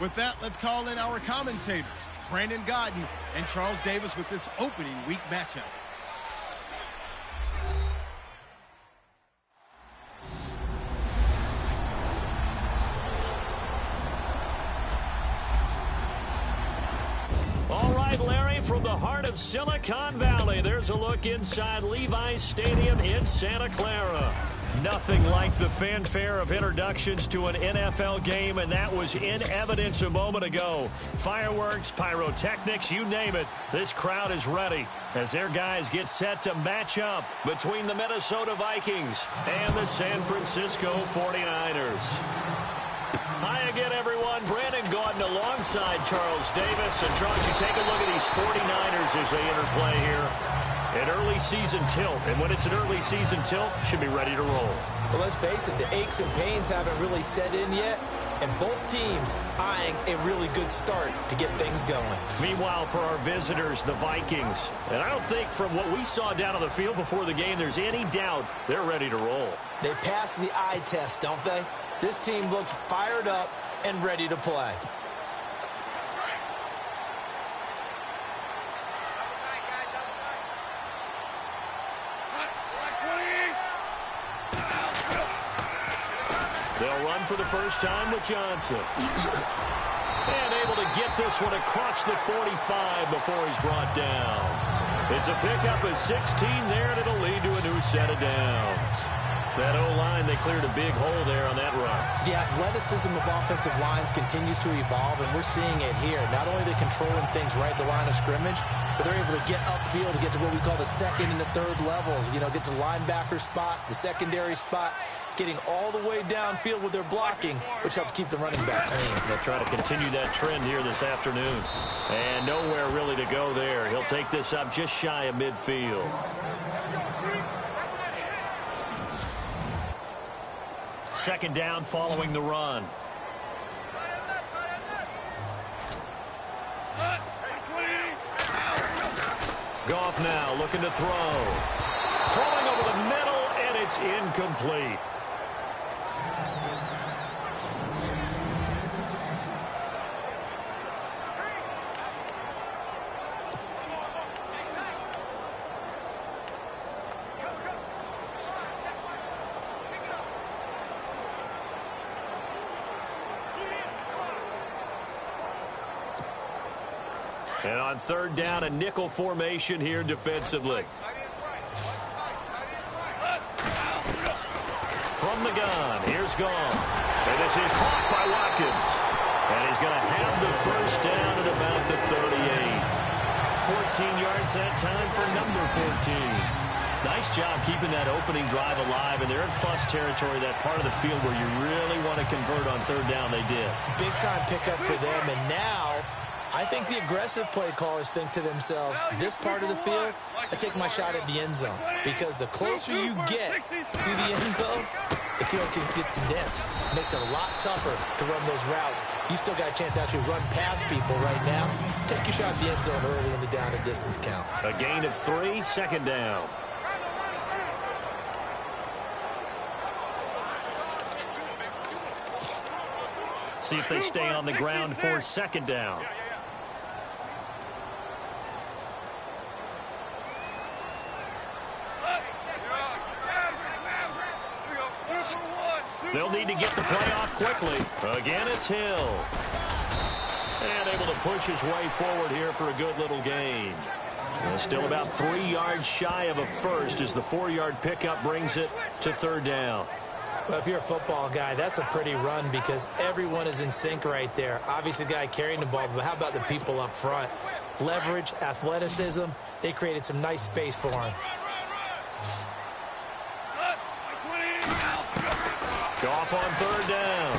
With that, let's call in our commentators, Brandon Godden and Charles Davis, with this opening week matchup. All right, Larry, from the heart of Silicon Valley, there's a look inside Levi's Stadium in Santa Clara. Nothing like the fanfare of introductions to an NFL game, and that was in evidence a moment ago. Fireworks, pyrotechnics, you name it. This crowd is ready as their guys get set to match up between the Minnesota Vikings and the San Francisco 49ers. Hi again, everyone. Brandon Gaudin alongside Charles Davis. And Charles, you take a look at these 49ers as they interplay here. An early season tilt. And when it's an early season tilt, should be ready to roll. Well, let's face it, the aches and pains haven't really set in yet. And both teams eyeing a really good start to get things going. Meanwhile, for our visitors, the Vikings. And I don't think from what we saw down on the field before the game, there's any doubt they're ready to roll. They passed the eye test, don't they? This team looks fired up and ready to play. They'll run for the first time with Johnson. And able to get this one across the 45 before he's brought down. It's a pickup of 16 there, and it'll lead to a new set of downs. That O-line, they cleared a big hole there on that run. The athleticism of offensive lines continues to evolve, and we're seeing it here. Not only are they controlling things right at the line of scrimmage, but they're able to get upfield to get to what we call the second and the third levels. You know, get to the linebacker spot, the secondary spot, getting all the way downfield with their blocking, which helps keep the running back clean. They'll try to continue that trend here this afternoon. And nowhere really to go there. He'll take this up just shy of midfield. Second down following the run. Goff now looking to throw. Throwing over the middle, and it's incomplete. And on third down, a nickel formation here defensively. From the gun, here's Goff. And this is caught by Watkins. And he's going to have the first down at about the 38. 14 yards that time for number 14. Nice job keeping that opening drive alive, and they're in plus territory, that part of the field where you really want to convert on third down. They did. Big time pickup for them, and now I think the aggressive play callers think to themselves, this part of the field, I take my shot at the end zone. Because the closer you get to the end zone, the field gets condensed. It makes it a lot tougher to run those routes. You still got a chance to actually run past people right now. Take your shot at the end zone early in the down and distance count. A gain of 3, second down. See if they stay on the ground for second down. They'll need to get the play off quickly. Again, it's Hill. And able to push his way forward here for a good little gain. Still about 3 yards shy of a first as the 4-yard pickup brings it to third down. Well, if you're a football guy, that's a pretty run because everyone is in sync right there. Obviously, the guy carrying the ball, but how about the people up front? Leverage, athleticism, they created some nice space for him. Goff on third down.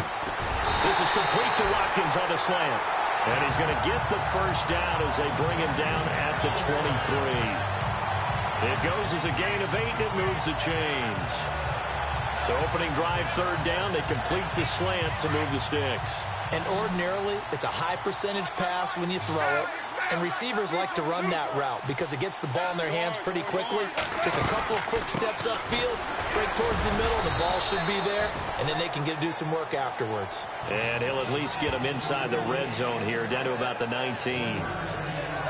This is complete to Watkins on the slant. And he's going to get the first down as they bring him down at the 23. It goes as a gain of 8, and it moves the chains. So opening drive, third down, they complete the slant to move the sticks. And ordinarily, it's a high percentage pass when you throw it. And receivers like to run that route because it gets the ball in their hands pretty quickly. Just a couple of quick steps upfield, break towards the middle, the ball should be there, and then they can do some work afterwards. And he'll at least get them inside the red zone here, down to about the 19.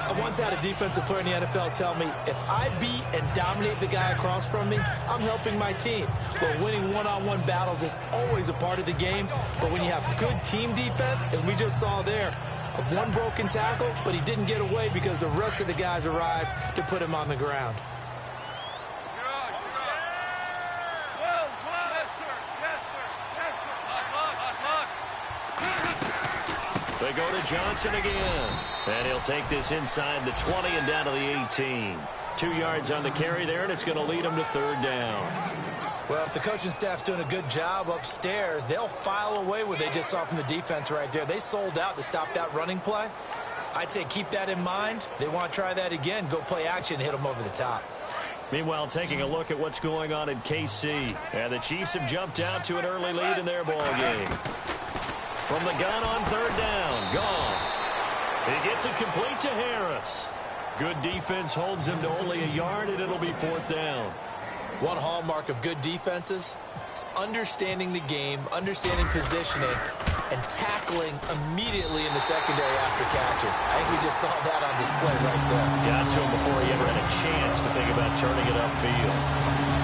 I once had a defensive player in the NFL tell me, if I beat and dominate the guy across from me, I'm helping my team. Well, winning one-on-one battles is always a part of the game, but when you have good team defense, as we just saw there, one broken tackle, but he didn't get away because the rest of the guys arrived to put him on the ground. They go to Johnson again. And he'll take this inside the 20 and down to the 18. 2 yards on the carry there, and it's going to lead him to third down. Well, if the coaching staff's doing a good job upstairs, they'll file away what they just saw from the defense right there. They sold out to stop that running play. I'd say keep that in mind. They want to try that again. Go play action, hit them over the top. Meanwhile, taking a look at what's going on in KC. And the Chiefs have jumped out to an early lead in their ball game. From the gun on third down, gone. He gets it complete to Harris. Good defense holds him to only a yard, and it'll be fourth down. One hallmark of good defenses is understanding the game, understanding positioning, and tackling immediately in the secondary after catches. I think we just saw that on display right there. Got to him before he ever had a chance to think about turning it upfield.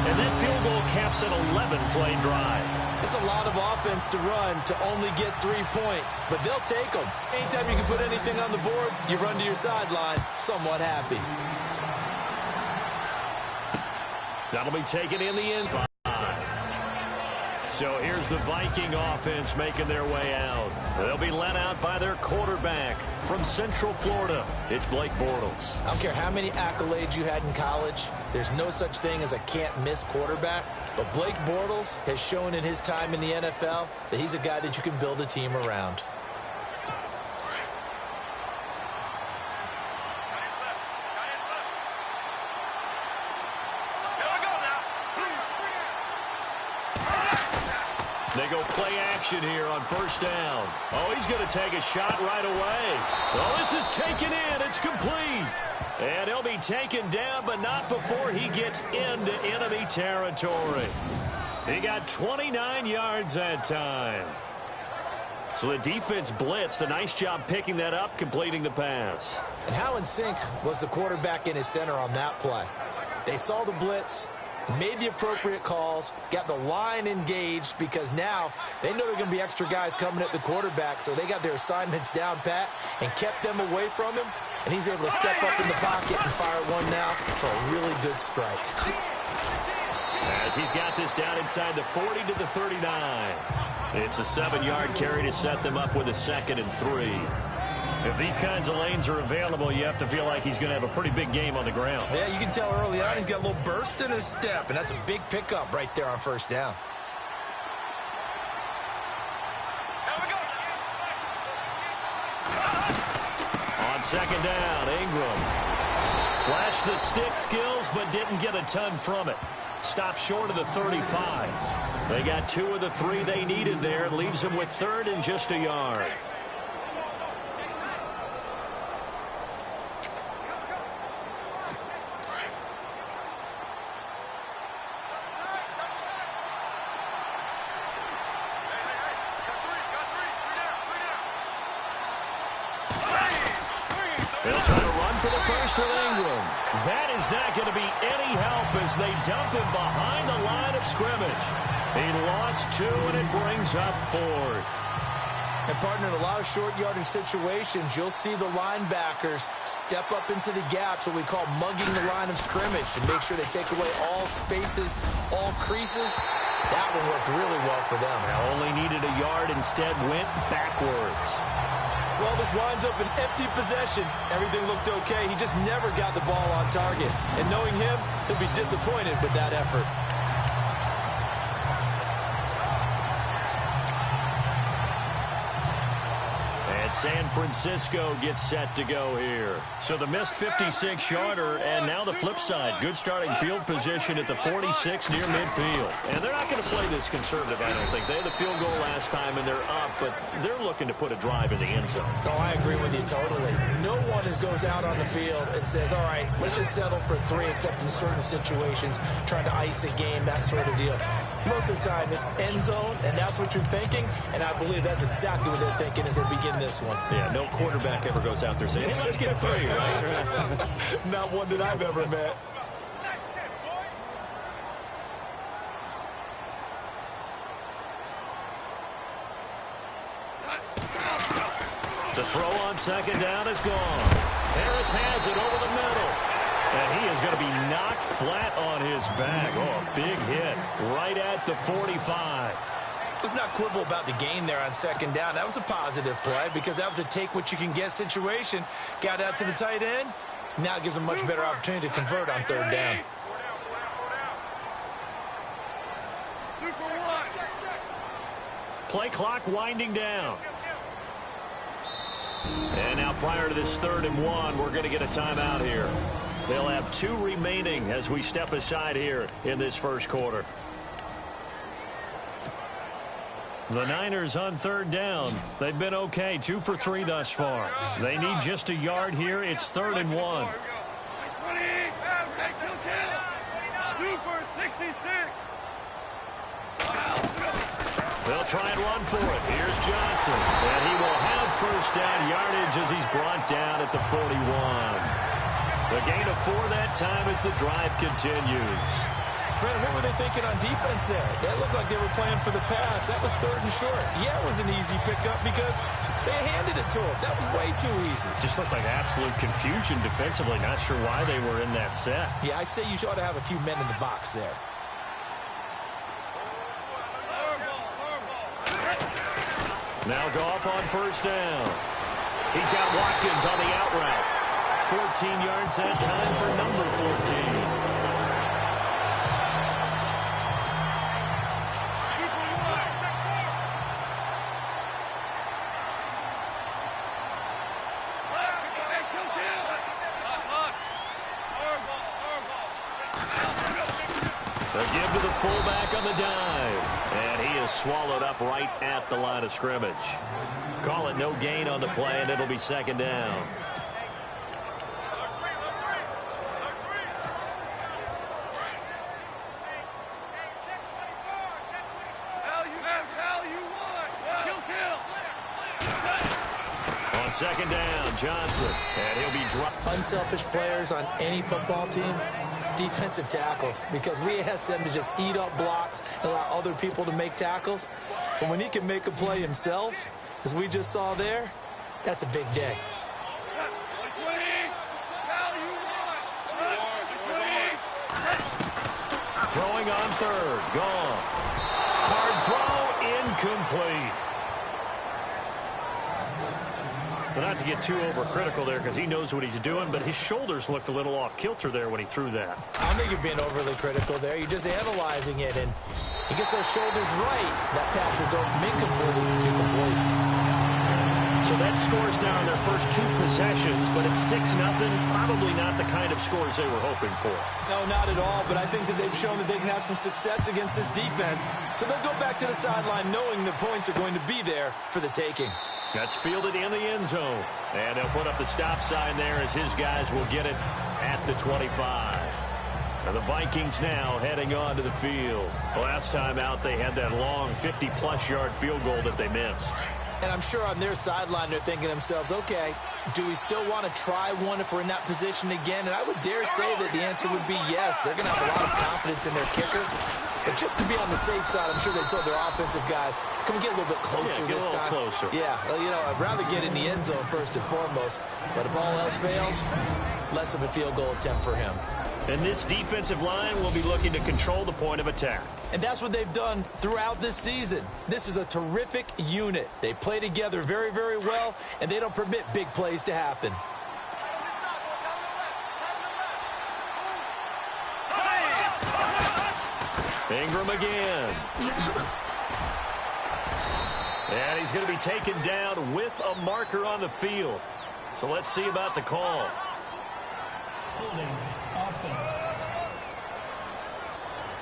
And that field goal caps an 11-play drive. It's a lot of offense to run to only get 3 points, but they'll take them. Anytime you can put anything on the board, you run to your sideline somewhat happy. That'll be taken in the end. So here's the Viking offense making their way out. They'll be led out by their quarterback from Central Florida. It's Blake Bortles. I don't care how many accolades you had in college. There's no such thing as a can't-miss quarterback. But Blake Bortles has shown in his time in the NFL that he's a guy that you can build a team around. They go play action here on first down. Oh, he's going to take a shot right away. Oh, this is taken in. It's complete. And he'll be taken down, but not before he gets into enemy territory. He got 29 yards that time. So the defense blitzed. A nice job picking that up, completing the pass. And how in sync was the quarterback in his center on that play? They saw the blitz, made the appropriate calls, got the line engaged because now they know there are going to be extra guys coming at the quarterback, so they got their assignments down pat and kept them away from him, and he's able to step up in the pocket and fire one now for a really good strike. As he's got this down inside the 40 to the 39. It's a 7-yard carry to set them up with a 2nd and 3. If these kinds of lanes are available, you have to feel like he's going to have a pretty big game on the ground. Yeah, you can tell early on he's got a little burst in his step, and that's a big pickup right there on first down. On second down, Ingram flashed the stick skills, but didn't get a ton from it. Stopped short of the 35. They got 2 of the 3 they needed there. It leaves them with 3rd and just a yard. They'll try to run for the first with Ingram. That is not going to be any help as they dump him behind the line of scrimmage. He lost 2, and it brings up 4th. And, partner, in a lot of short yardage situations, you'll see the linebackers step up into the gaps, what we call mugging the line of scrimmage, to make sure they take away all spaces, all creases. That one worked really well for them. Now only needed a yard, instead went backwards. Well, this winds up an empty possession. Everything looked okay. He just never got the ball on target. And knowing him, he'll be disappointed with that effort. San Francisco gets set to go here. So the missed 56-yarder, and now the flip side. Good starting field position at the 46 near midfield. And they're not going to play this conservative, I don't think. They had the field goal last time, and they're up, but they're looking to put a drive in the end zone. Oh, I agree with you totally. No one goes out on the field and says, all right, let's just settle for 3, except in certain situations, trying to ice a game, that sort of deal. Most of the time, it's end zone, and that's what you're thinking, and I believe that's exactly what they're thinking as they begin this one. Yeah, no quarterback ever goes out there saying, hey, let's get 3, right? Not one that I've ever met. The throw on second down is gone. Harris has it over the middle. And he is going to be knocked flat on his back. Oh, a big hit right at the 45. Let's not quibble about the gain there on second down. That was a positive play because that was a take-what-you-can-get situation. Got out to the tight end. Now it gives him a much better opportunity to convert on third down. Play clock winding down. And now prior to this 3rd and 1, we're going to get a timeout here. They'll have 2 remaining as we step aside here in this first quarter. The Niners on 3rd down. They've been okay, 2 for 3 thus far. They need just a yard here. It's 3rd and 1. They'll try and run for it. Here's Johnson. And he will have first down yardage as he's brought down at the 41. The gain of 4 that time as the drive continues. Brandon, what were they thinking on defense there? That looked like they were playing for the pass. That was 3rd and short. Yeah, it was an easy pickup because they handed it to him. That was way too easy. Just looked like absolute confusion defensively. Not sure why they were in that set. Yeah, I'd say you ought to have a few men in the box there. Now Goff on first down. He's got Watkins on the out route. 14 yards that time for number 14. They'll give to the fullback on the dive. And he is swallowed up right at the line of scrimmage. Call it no gain on the play, and it'll be 2nd down. On 2nd down, Johnson. And he'll be dropped. Unselfish players on any football team, defensive tackles, because we ask them to just eat up blocks and allow other people to make tackles. But when he can make a play himself, as we just saw there, that's a big day. Throwing on 3rd. Gone. Hard throw. Incomplete. Well, not to get too overcritical there because he knows what he's doing, but his shoulders looked a little off kilter there when he threw that. I think you're being overly critical there. You're just analyzing it, and he gets those shoulders right. That pass will go from incomplete to complete. So that scores now in their first 2 possessions, but it's 6-0. Probably not the kind of scores they were hoping for. No, not at all, but I think that they've shown that they can have some success against this defense. So they'll go back to the sideline knowing the points are going to be there for the taking. That's fielded in the end zone. And they'll put up the stop sign there as his guys will get it at the 25. Now the Vikings now heading on to the field. Last time out, they had that long 50-plus yard field goal that they missed. And I'm sure on their sideline they're thinking to themselves, okay, do we still want to try one if we're in that position again? And I would dare say that the answer would be yes. They're going to have a lot of confidence in their kicker. But just to be on the safe side, I'm sure they told their offensive guys, can we get a little bit closer this time? Closer. Yeah, well, you know, I'd rather get in the end zone first and foremost. But if all else fails, less of a field goal attempt for him. And this defensive line will be looking to control the point of attack. And that's what they've done throughout this season. This is a terrific unit. They play together very, very well, and they don't permit big plays to happen. Ingram again. And he's going to be taken down with a marker on the field. So let's see about the call. Holding offense.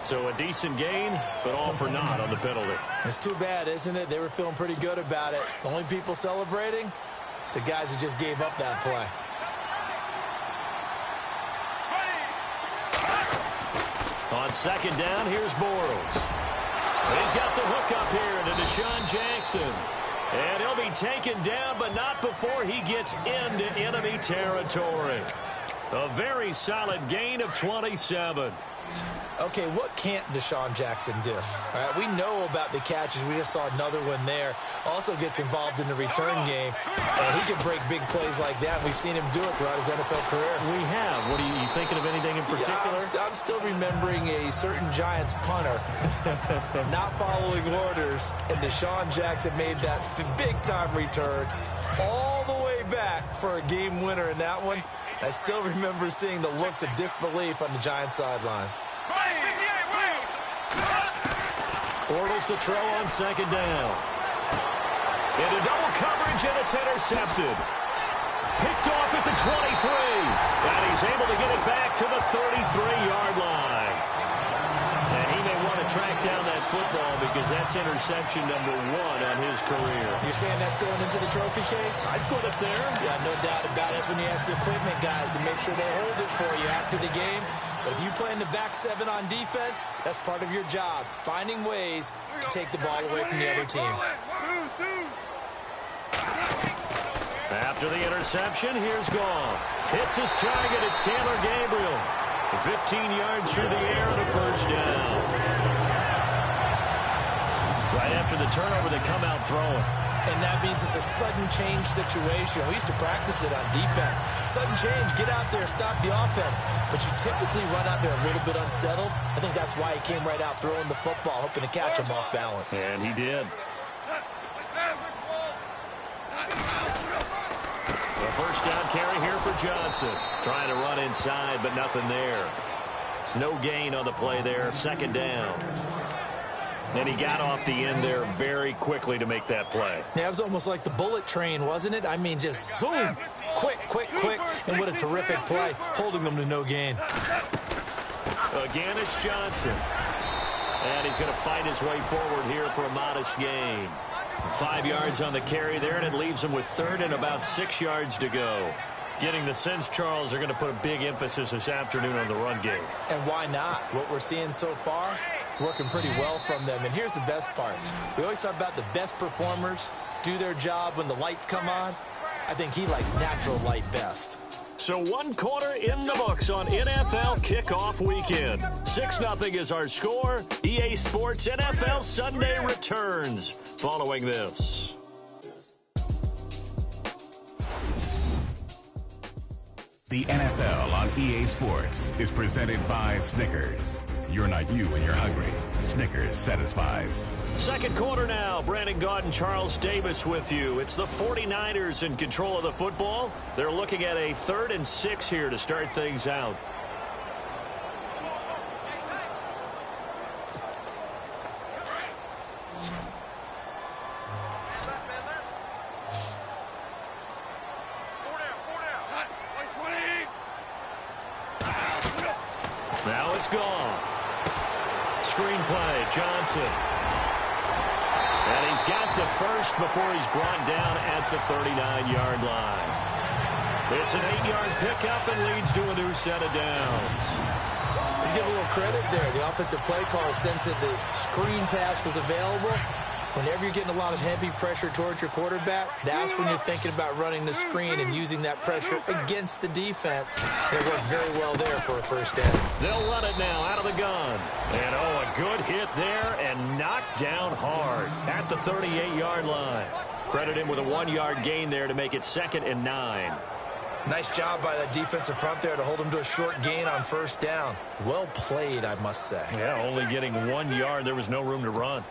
So a decent gain, but all for naught on the penalty. It's too bad, isn't it? They were feeling pretty good about it. The only people celebrating, the guys who just gave up that play. On second down, here's Bortles. He's got the hook up here to Deshaun Jackson. And he'll be taken down, but not before he gets into enemy territory. A very solid gain of 27. Okay, what can't Deshaun Jackson do? All right, we know about the catches. We just saw another one there. Also gets involved in the return game. And he can break big plays like that. We've seen him do it throughout his NFL career. We have. What are you thinking of anything in particular? Yeah, I'm still remembering a certain Giants punter not following orders. And Deshaun Jackson made that big-time return all the way back for a game winner in that one. I still remember seeing the looks of disbelief on the Giants sideline. Bortles to throw on second down. Into double coverage, and it's intercepted. Picked off at the 23. And he's able to get it back to the 33-yard line. And he may want to track down that football because that's interception number 1 on his career. You're saying that's going into the trophy case? I'd put it there. Yeah, no doubt about it. That's when you ask the equipment guys to make sure they hold it for you after the game. But if you play in the back 7 on defense, that's part of your job, finding ways to take the ball away from the other team. After the interception, here's Goff. Hits his target. It's Taylor Gabriel. 15 yards through the air and a first down. Right after the turnover, they come out throwing. And that means it's a sudden change situation. We used to practice it on defense. Sudden change, get out there, stop the offense. But you typically run out there a little bit unsettled. I think that's why he came right out throwing the football, hoping to catch him off balance. And he did. The first down carry here for Johnson. Trying to run inside, but nothing there. No gain on the play there. Second down. And he got off the end there very quickly to make that play. Yeah, it was almost like the bullet train, wasn't it? I mean, just zoom. Quick, quick, quick. And what a terrific play, holding them to no gain. Again, it's Johnson. And he's going to fight his way forward here for a modest gain. 5 yards on the carry there, and it leaves him with third and about 6 yards to go. Getting the sense, Charles, they're going to put a big emphasis this afternoon on the run game. And why not? What we're seeing so far, working pretty well from them. And here's the best part. We always talk about the best performers do their job when the lights come on. I think he likes natural light best. So 1 quarter in the books on NFL kickoff weekend. 6-0 is our score. EA Sports NFL Sunday returns following this. The NFL on EA Sports is presented by Snickers. You're not you when you're hungry. Snickers satisfies. Second quarter now. Brandon Gaudin, Charles Davis with you. It's the 49ers in control of the football. They're looking at a 3rd and 6 here to start things out. Now it's gone. Screenplay, Johnson. And he's got the first before he's brought down at the 39-yard line. It's an 8-yard pickup and leads to a new set of downs. Let's give a little credit there. The offensive play caller sensed that the screen pass was available. Whenever you're getting a lot of heavy pressure towards your quarterback, that's when you're thinking about running the screen and using that pressure against the defense. And it worked very well there for a first down. They'll run it now out of the gun. And, oh, a good hit there and knocked down hard at the 38-yard line. Credit him with a 1-yard gain there to make it 2nd and 9. Nice job by that defensive front there to hold him to a short gain on first down. Well played, I must say. Yeah, only getting 1 yard. There was no room to run.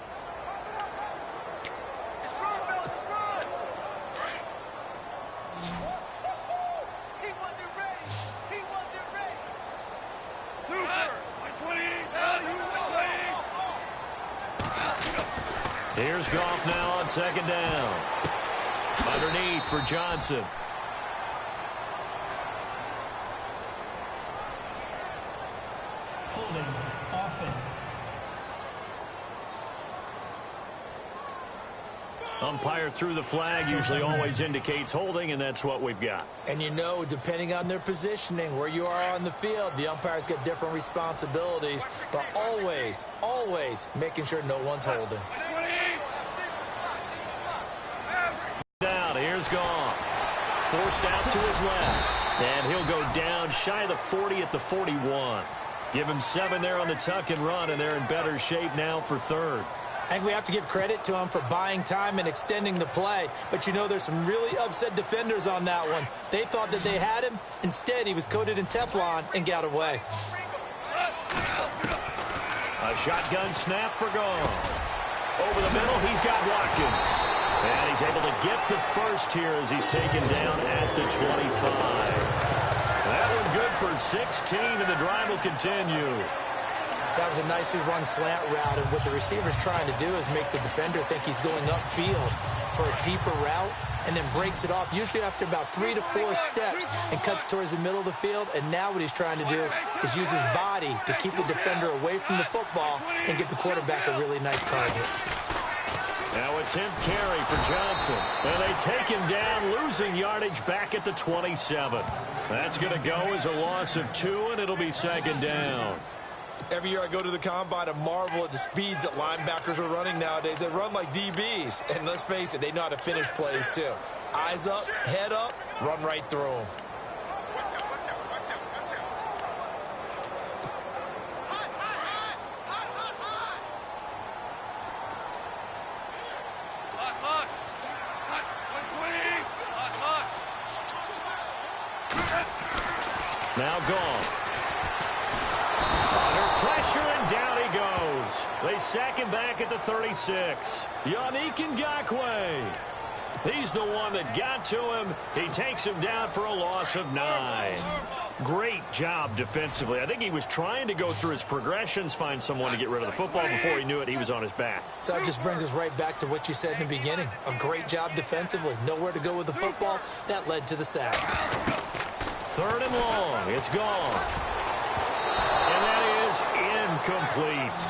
Here's Goff now on second down. Underneath for Johnson. Holding offense. Umpire threw the flag, usually always indicates holding, and that's what we've got. And you know, depending on their positioning, where you are on the field, the umpire's got different responsibilities, but always, always making sure no one's holding. Down, here's Goff. Forced out to his left, and he'll go down shy of the 40 at the 41. Give him 7 there on the tuck and run, and they're in better shape now for third. I think we have to give credit to him for buying time and extending the play. But, you know, there's some really upset defenders on that one. They thought that they had him. Instead, he was coated in Teflon and got away. A shotgun snap for Goff. Over the middle, he's got Watkins. And he's able to get the first here as he's taken down at the 25. That one good for 16, and the drive will continue. That was a nicely run slant route, and what the receiver's trying to do is make the defender think he's going upfield for a deeper route and then breaks it off, usually after about 3 to 4 steps, and cuts towards the middle of the field. And now what he's trying to do is use his body to keep the defender away from the football and give the quarterback a really nice target. Now a 10th carry for Johnson. And they take him down, losing yardage back at the 27. That's going to go as a loss of 2, and it'll be second down. Every year I go to the combine and marvel at the speeds that linebackers are running nowadays. They run like DBs. And let's face it, they know how to finish plays too. Eyes up, head up, run right through them. Now Goff. Under pressure, and down he goes. They sack him back at the 36. Yannick Ngakoue. He's the one that got to him. He takes him down for a loss of 9. Great job defensively. I think he was trying to go through his progressions, find someone to get rid of the football. Before he knew it, he was on his back. So that just brings us right back to what you said in the beginning. A great job defensively. Nowhere to go with the football. That led to the sack. 3rd and long. It's gone. And that is incomplete.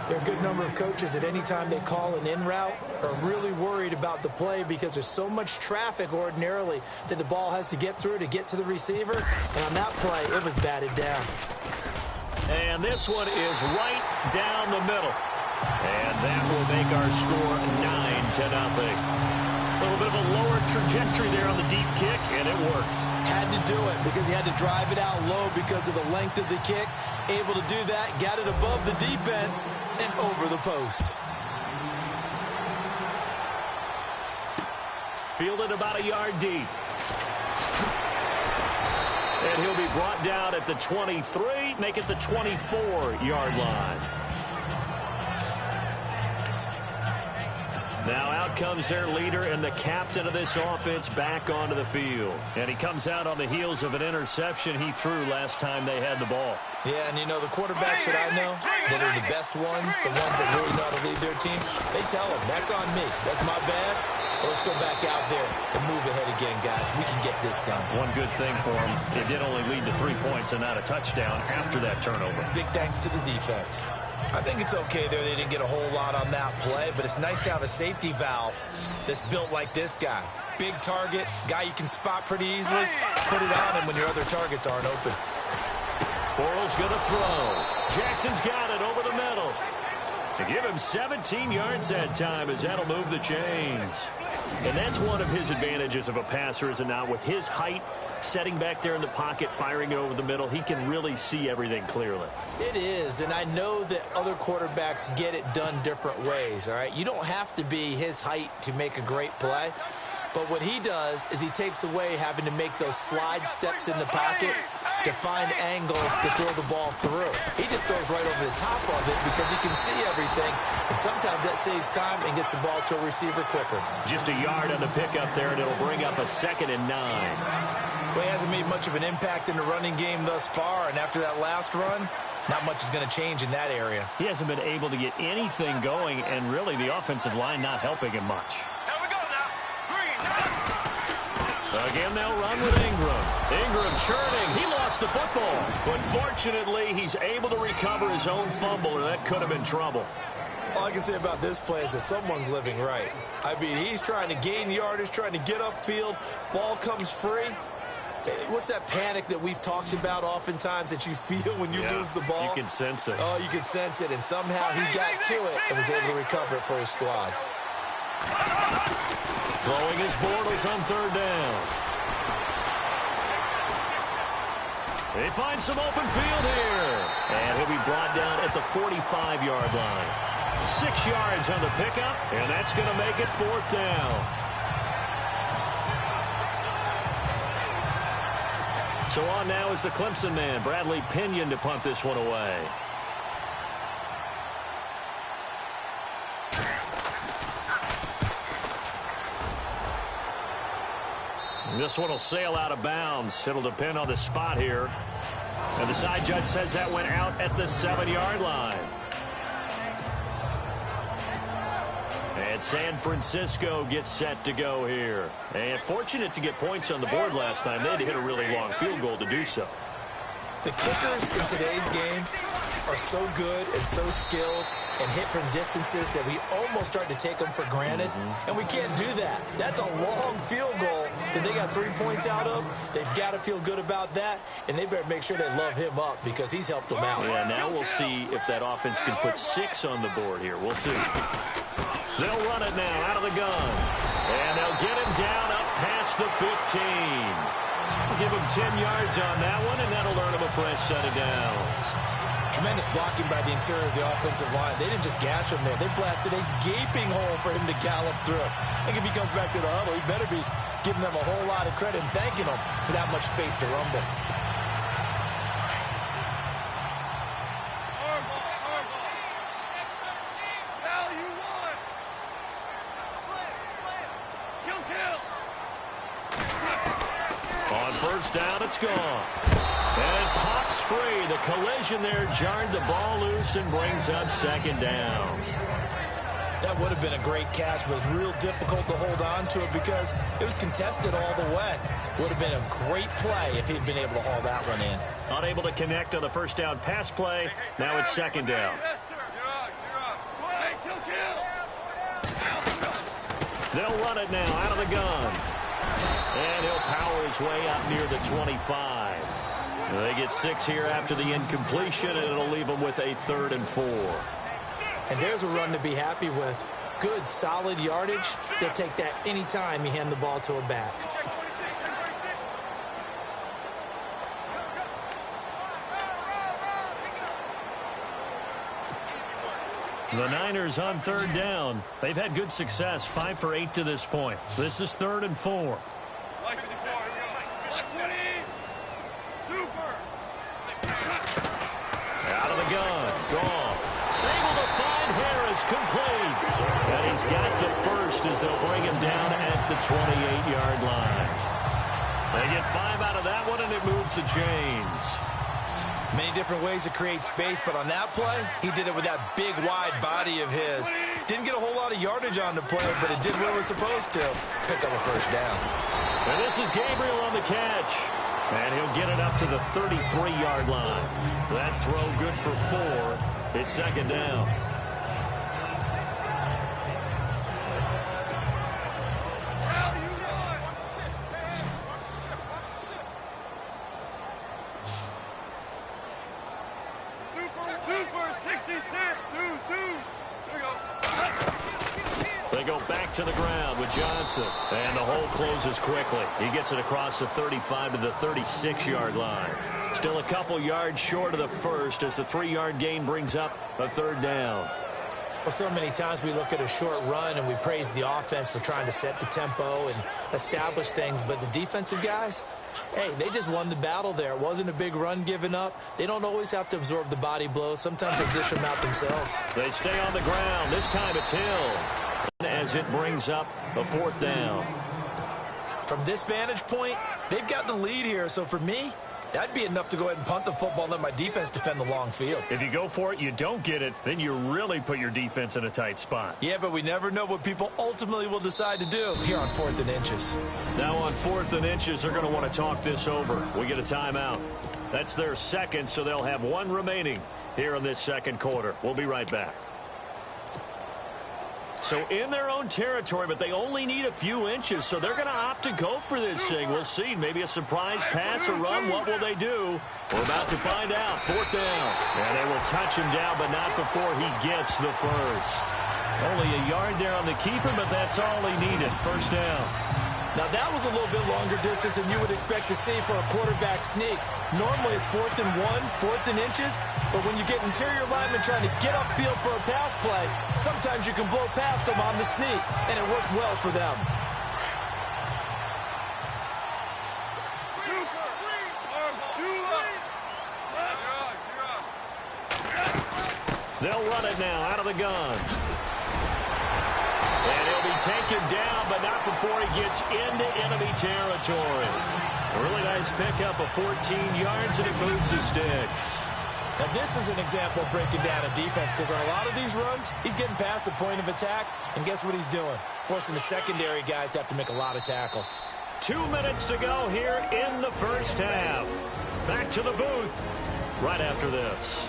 There are a good number of coaches that any time they call an in route are really worried about the play because there's so much traffic ordinarily that the ball has to get through to get to the receiver. And on that play, it was batted down. And this one is right down the middle. And that will make our score 9-0. A little bit of a lower trajectory there on the deep kick, and it worked. Had to do it because he had to drive it out low because of the length of the kick. Able to do that, got it above the defense and over the post. Fielded about a yard deep. And he'll be brought down at the 23, make it the 24-yard line. Now out comes their leader and the captain of this offense back onto the field. And he comes out on the heels of an interception he threw last time they had the ball. Yeah, and you know, the quarterbacks that I know that are the best ones, the ones that really know how to lead their team, they tell them, that's on me. That's my bad. But let's go back out there and move ahead again, guys. We can get this done. One good thing for them, it did only lead to 3 points and not a touchdown after that turnover. Big thanks to the defense. I think it's okay there they didn't get a whole lot on that play, but it's nice to have a safety valve that's built like this guy. Big target, guy you can spot pretty easily. Put it on him when your other targets aren't open. Borrell's going to throw. Jackson's got it over the middle. To give him 17 yards that time as that'll move the chains. And that's one of his advantages of a passer, is it not? With his height, setting back there in the pocket, firing it over the middle, he can really see everything clearly. It is, and I know that other quarterbacks get it done different ways, all right? You don't have to be his height to make a great play. But what he does is he takes away having to make those slide steps in the pocket to find angles to throw the ball through. He just throws right over the top of it because he can see everything, and sometimes that saves time and gets the ball to a receiver quicker. Just a yard on the pickup there, and it'll bring up a 2nd and 9. Well, he hasn't made much of an impact in the running game thus far, and after that last run, not much is going to change in that area. He hasn't been able to get anything going, and really the offensive line not helping him much. Here we go now. 3. Again, they'll run with Ingram. Ingram churning. He lost the football. But fortunately, he's able to recover his own fumble, or that could have been trouble. All I can say about this play is that someone's living right. I mean, he's trying to gain yardage, trying to get upfield. Ball comes free. What's that panic that we've talked about oftentimes that you feel when you lose the ball? You can sense it. Oh, you can sense it, and somehow he got to it and was able to recover it for his squad. Throwing his Bortles on 3rd down. They find some open field here. And he'll be brought down at the 45-yard line. 6 yards on the pickup, and that's going to make it 4th down. So on now is the Clemson man, Bradley Pinion, to punt this one away. This one will sail out of bounds. It'll depend on the spot here. And the side judge says that went out at the 7-yard line. And San Francisco gets set to go here. And fortunate to get points on the board last time. They had to hit a really long field goal to do so. The kickers in today's game are so good and so skilled and hit from distances that we almost start to take them for granted. And we can't do that. That's a long field goal that they got 3 points out of. They've got to feel good about that, and they better make sure they love him up because he's helped them out. Yeah, now we'll see if that offense can put 6 on the board here. We'll see. They'll run it now out of the gun. And they'll get him down up past the 15. We'll give him 10 yards on that one, and that'll earn him a fresh set of downs. Tremendous blocking by the interior of the offensive line. They didn't just gash him there. They blasted a gaping hole for him to gallop through. I think if he comes back to the huddle, he better be giving them a whole lot of credit and thanking them for that much space to rumble. On 1st down, it's gone. And it pops free. The collision there jarred the ball loose and brings up 2nd down. That would have been a great catch, but it was real difficult to hold on to it because it was contested all the way. Would have been a great play if he'd been able to haul that one in. Unable to connect on the 1st down pass play. Now it's 2nd down. They'll run it now out of the gun. And he'll power his way up near the 25. They get 6 here after the incompletion, and it'll leave them with a 3rd and 4. And there's a run to be happy with. Good, solid yardage. They'll take that any time you hand the ball to a back. The Niners on 3rd down. They've had good success, 5 for 8 to this point. This is 3rd and 4. Out of the gun. Goff. Able to find Harris, complete. And he's got the first as they'll bring him down at the 28-yard line. They get 5 out of that one, and it moves the chains. Many different ways to create space, but on that play, he did it with that big, wide body of his. Didn't get a whole lot of yardage on the play, but it did what it was supposed to. Pick up a 1st down. And this is Gabriel on the catch. And he'll get it up to the 33-yard line. That throw good for 4. It's 2nd down. They go back to the ground with Johnson. And the hole closes quickly. He gets it across the 35 to the 36-yard line. Still a couple yards short of the first as the 3-yard gain brings up a 3rd down. Well, so many times we look at a short run and we praise the offense for trying to set the tempo and establish things. But the defensive guys, hey, they just won the battle there. It wasn't a big run given up. They don't always have to absorb the body blows. Sometimes they dish them out themselves. They stay on the ground. This time it's Hill as it brings up a 4th down. From this vantage point, they've got the lead here. So for me, That'd be enough to go ahead and punt the football and let my defense defend the long field. If you go for it, you don't get it, then you really put your defense in a tight spot. Yeah, but we never know what people ultimately will decide to do here on 4th and inches. Now on 4th and inches, they're going to want to talk this over. We get a timeout. That's their second, so they'll have one remaining here in this second quarter. We'll be right back. So in their own territory, but they only need a few inches, so they're going to opt to go for this thing. We'll see. Maybe a surprise pass or run. What will they do? We're about to find out. 4th down. And they will touch him down, but not before he gets the first. Only a yard there on the keeper, but that's all he needed. First down. Now, that was a little bit longer distance than you would expect to see for a quarterback sneak. Normally, it's 4th and 1, 4th and inches. But when you get interior linemen trying to get upfield for a pass play, sometimes you can blow past them on the sneak, and it worked well for them. They'll run it now out of the guns. And he'll be taken down, but not before he gets into enemy territory. A really nice pickup of 14 yards, and it moves the sticks. Now, this is an example of breaking down a defense, because on a lot of these runs, he's getting past the point of attack, and guess what he's doing? Forcing the secondary guys to have to make a lot of tackles. 2 minutes to go here in the first half. Back to the booth right after this.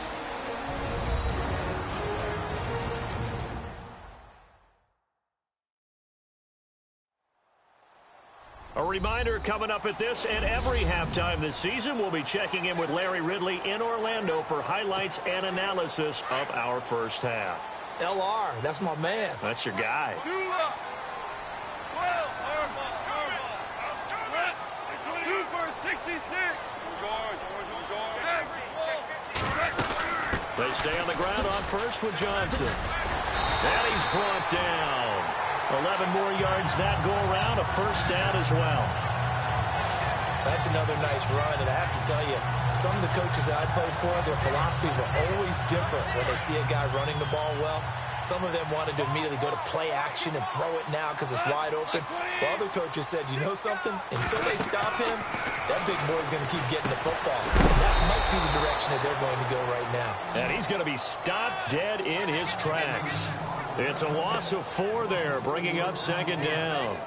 A reminder coming up at this and every halftime this season, we'll be checking in with Larry Ridley in Orlando for highlights and analysis of our first half. LR, that's my man. That's your guy. They stay on the ground on first with Johnson. And he's brought down. 11 more yards that go around, a first down as well. That's another nice run, and I have to tell you, some of the coaches that I played for, their philosophies were always different when they see a guy running the ball well. Some of them wanted to immediately go to play action and throw it now because it's wide open. While other coaches said, you know something? Until they stop him, that big boy's going to keep getting the football. And that might be the direction that they're going to go right now. And he's going to be stopped dead in his tracks. It's a loss of 4 there, bringing up second down.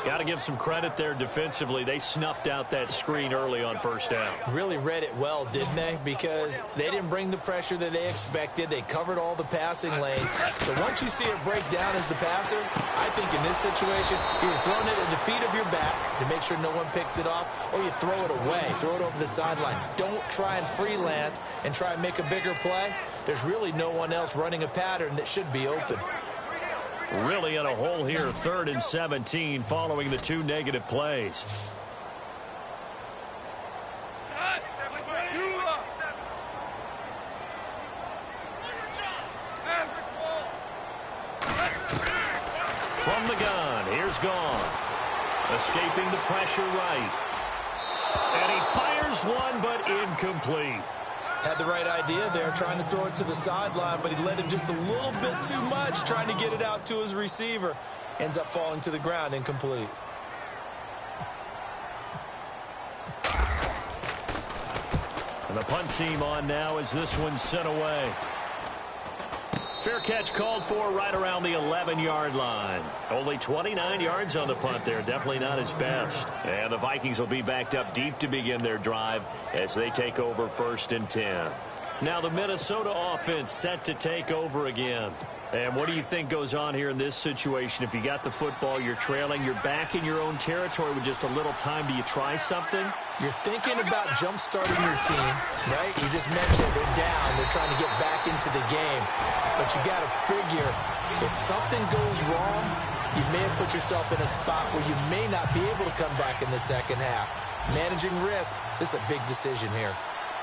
Got to give some credit there defensively. They snuffed out that screen early on first down. Really read it well, didn't they? Because they didn't bring the pressure that they expected. They covered all the passing lanes. So once you see it break down as the passer, I think in this situation, you're throwing it at the feet of your back to make sure no one picks it off, or you throw it away, throw it over the sideline. Don't try and freelance and try and make a bigger play. There's really no one else running a pattern that should be open. Really in a hole here, 3rd and 17 following the 2 negative plays. From the gun, here's Goff. Escaping the pressure right. And he fires one, but incomplete. Had the right idea there, trying to throw it to the sideline, but he let him just a little bit too much, trying to get it out to his receiver. Ends up falling to the ground, incomplete. And the punt team on now as this one's sent away. Fair catch called for right around the 11-yard line. Only 29 yards on the punt there. Definitely not his best. And the Vikings will be backed up deep to begin their drive as they take over 1st and 10. Now the Minnesota offense set to take over again. And what do you think goes on here in this situation? If you got the football, you're trailing, you're back in your own territory with just a little time. Do you try something? You're thinking about jump-starting your team, right? You just mentioned they're down. They're trying to get back into the game. But you got to figure if something goes wrong, you may have put yourself in a spot where you may not be able to come back in the second half. Managing risk, this is a big decision here.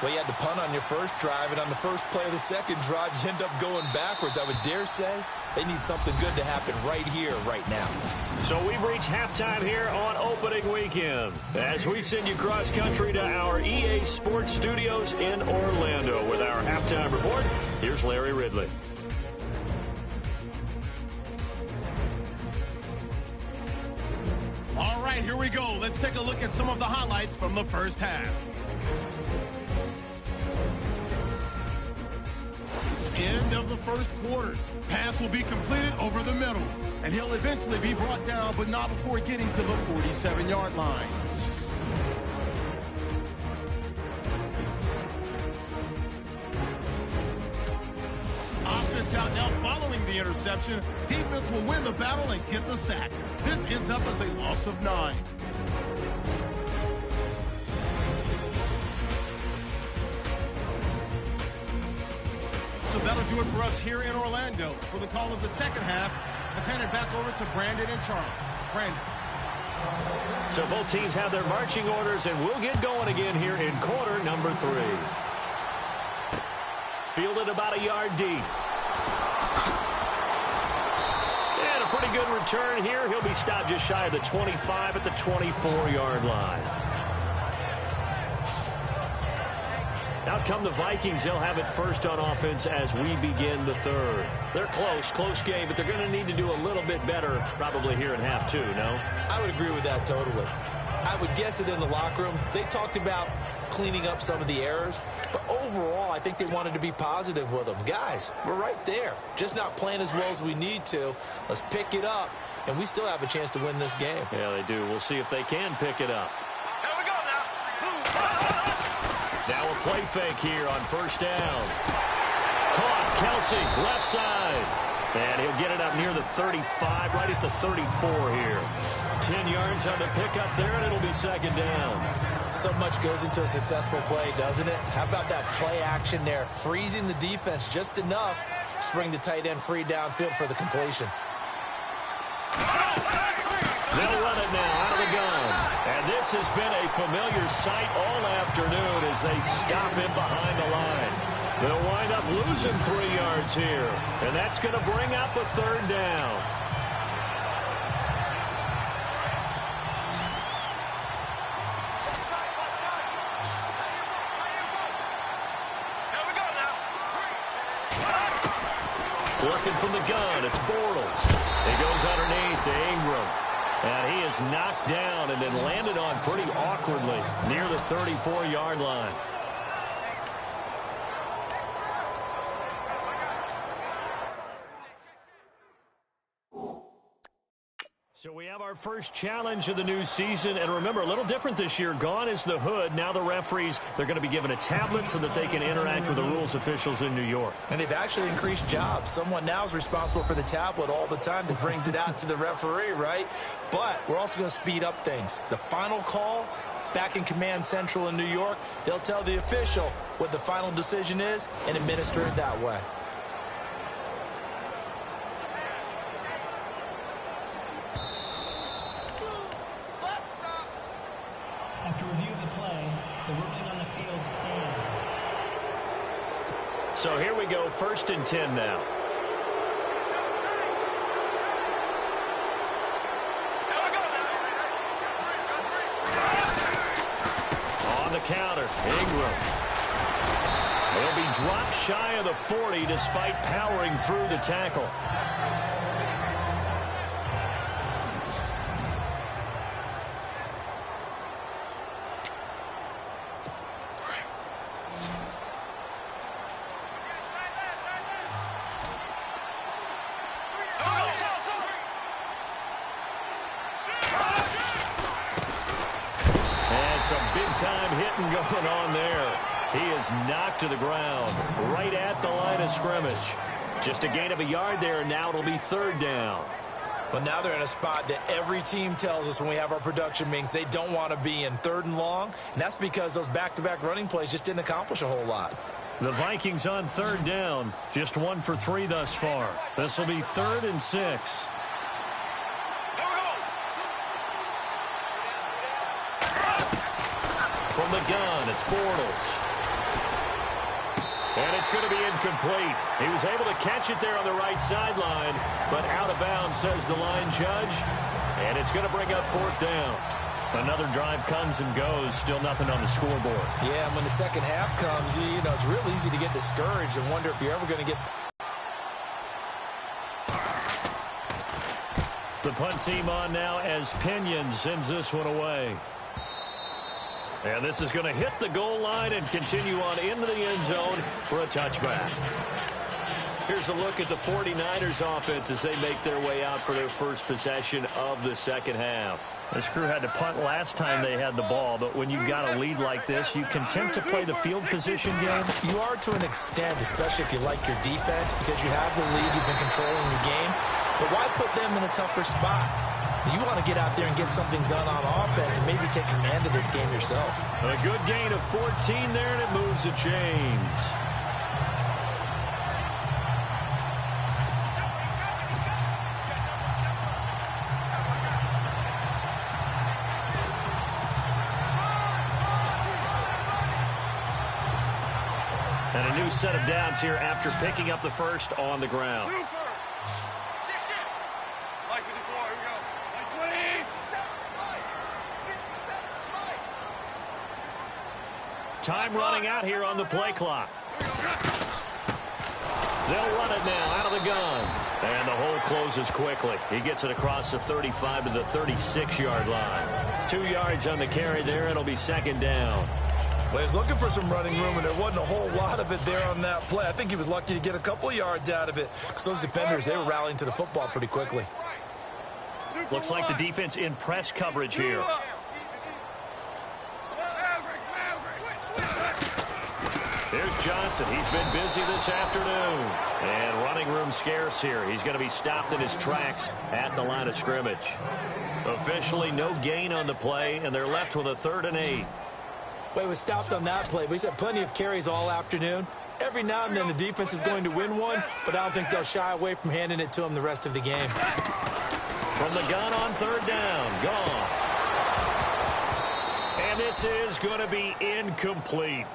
Well, you had to punt on your first drive, and on the first play of the second drive, you end up going backwards. I would dare say they need something good to happen right here, right now. So we've reached halftime here on opening weekend as we send you cross-country to our EA Sports Studios in Orlando with our halftime report. Here's Larry Ridley. All right, here we go. Let's take a look at some of the highlights from the first half. end of the first quarter. Pass will be completed over the middle, and he'll eventually be brought down, but not before getting to the 47-yard line. Offense out now following the interception. Defense will win the battle and get the sack. This ends up as a loss of 9. So that'll do it for us here in Orlando. For the call of the second half, let's hand it back over to Brandon and Charles. Brandon. So both teams have their marching orders, and we'll get going again here in quarter number 3. Fielded about a yard deep. And a pretty good return here. He'll be stopped just shy of the 25 at the 24-yard line. Out come the Vikings. They'll have it first on offense as we begin the third. They're close game, but they're going to need to do a little bit better probably here in half 2, no? I would agree with that totally. I would guess it in the locker room. They talked about cleaning up some of the errors, but overall, I think they wanted to be positive with them. Guys, we're right there. Just not playing as well as we need to. Let's pick it up, and we still have a chance to win this game. Yeah, they do. We'll see if they can pick it up. Here we go now. Now a play fake here on first down. Caught, Kelsey, left side. And he'll get it up near the 35, right at the 34 here. 10 yards on the pickup there, and it'll be second down. So much goes into a successful play, doesn't it? How about that play action there? Freezing the defense just enough to bring the tight end free downfield for the completion. They'll run it now out of the gun. And this has been a familiar sight all afternoon as they stop him behind the line. They'll wind up losing 3 yards here. And that's going to bring up a third down. Working from the gun, it's Bortles. He goes underneath to Ingram. And he is knocked down and then landed on pretty awkwardly near the 34-yard line. So we have our first challenge of the new season. And remember, a little different this year. Gone is the hood. Now the referees, they're going to be given a tablet so that they can interact with the rules officials in New York. And they've actually increased jobs. Someone now is responsible for the tablet all the time that brings it out to the referee, right? But we're also going to speed up things. The final call, back in Command Central in New York, they'll tell the official what the final decision is and administer it that way. After review of the play, the ruling on the field stands. So here we go, 1st and 10 now. On the counter, Ingram. He'll be dropped shy of the 40 despite powering through the tackle. Some big-time hitting going on there. He is knocked to the ground right at the line of scrimmage. Just a gain of a yard there, and now it'll be 3rd down. Well, now they're in a spot that every team tells us when we have our production meetings they don't want to be in, 3rd and long, and that's because those back-to-back running plays just didn't accomplish a whole lot. The Vikings on 3rd down, just 1 for 3 thus far. This will be 3rd and 6. From the gun, it's Bortles. And it's going to be incomplete. He was able to catch it there on the right sideline, but out of bounds, says the line judge. And it's going to bring up 4th down. Another drive comes and goes, still nothing on the scoreboard. Yeah, and when the second half comes, you know, it's real easy to get discouraged and wonder if you're ever going to get... The punt team on now as Pinion sends this one away. And this is going to hit the goal line and continue on into the end zone for a touchback. Here's a look at the 49ers offense as they make their way out for their first possession of the second half. This crew had to punt last time they had the ball, but when you've got a lead like this, you content to play the field position game? You are to an extent, especially if you like your defense, because you have the lead, you've been controlling the game. But why put them in a tougher spot? You want to get out there and get something done on offense and maybe take command of this game yourself. A good gain of 14 there, and it moves the chains. And a new set of downs here after picking up the first on the ground. Time running out here on the play clock. They'll run it now out of the gun. And the hole closes quickly. He gets it across the 35 to the 36-yard line. 2 yards on the carry there. It'll be second down. Well, he was looking for some running room, and there wasn't a whole lot of it there on that play. I think he was lucky to get a couple of yards out of it because those defenders, they were rallying to the football pretty quickly. Looks like the defense in press coverage here. Here's Johnson. He's been busy this afternoon. And running room scarce here. He's going to be stopped in his tracks at the line of scrimmage. Officially no gain on the play, and they're left with a 3rd and 8. Well, he was stopped on that play, but he's had plenty of carries all afternoon. Every now and then the defense is going to win one, but I don't think they'll shy away from handing it to him the rest of the game. From the gun on 3rd down. Gone. And this is going to be incomplete.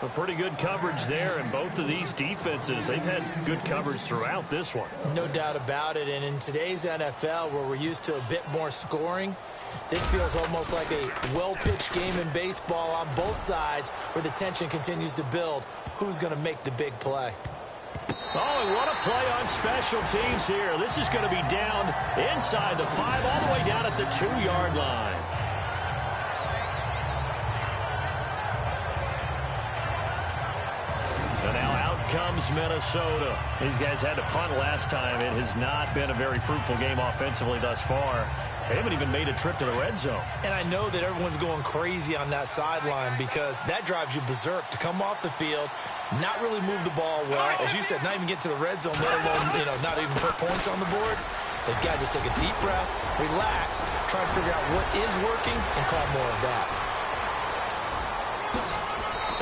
A pretty good coverage there, and both of these defenses, they've had good coverage throughout this one. No doubt about it, and in today's NFL, where we're used to a bit more scoring, this feels almost like a well-pitched game in baseball on both sides where the tension continues to build. Who's going to make the big play? Oh, and what a play on special teams here. This is going to be down inside the 5, all the way down at the 2-yard line. So now out comes Minnesota. These guys had to punt last time. It has not been a very fruitful game offensively thus far. They haven't even made a trip to the red zone. And I know that everyone's going crazy on that sideline because that drives you berserk to come off the field, not really move the ball well. As you said, not even get to the red zone, let alone, not even put points on the board. They've got to just take a deep breath, relax, try to figure out what is working, and call more of that.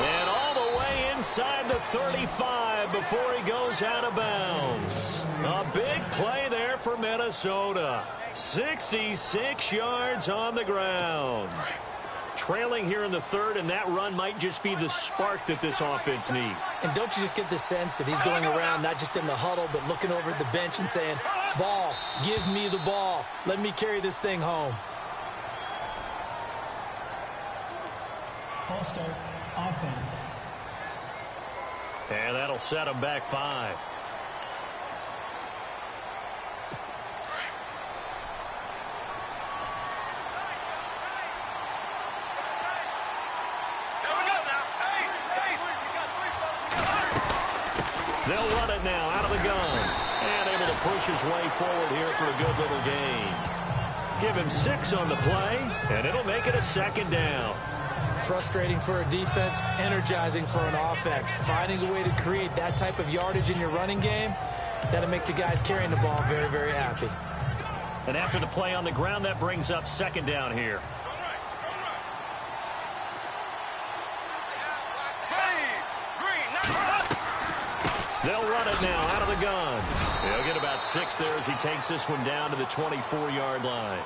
And all the way inside the 35 before he goes out of bounds. A big play there for Minnesota. 66 yards on the ground. Trailing here in the 3rd, and that run might just be the spark that this offense needs. And don't you just get the sense that he's going around, not just in the huddle, but looking over at the bench and saying, ball, give me the ball. Let me carry this thing home. False start, offense. And that'll set him back 5. They'll run it now out of the gun. And able to push his way forward here for a good little gain. Give him 6 on the play, and it'll make it a 2nd down. Frustrating for a defense, energizing for an offense. Finding a way to create that type of yardage in your running game, that'll make the guys carrying the ball very, very happy. And after the play on the ground, that brings up 2nd down here. They'll run it now out of the gun. They'll get about 6 there as he takes this one down to the 24-yard line.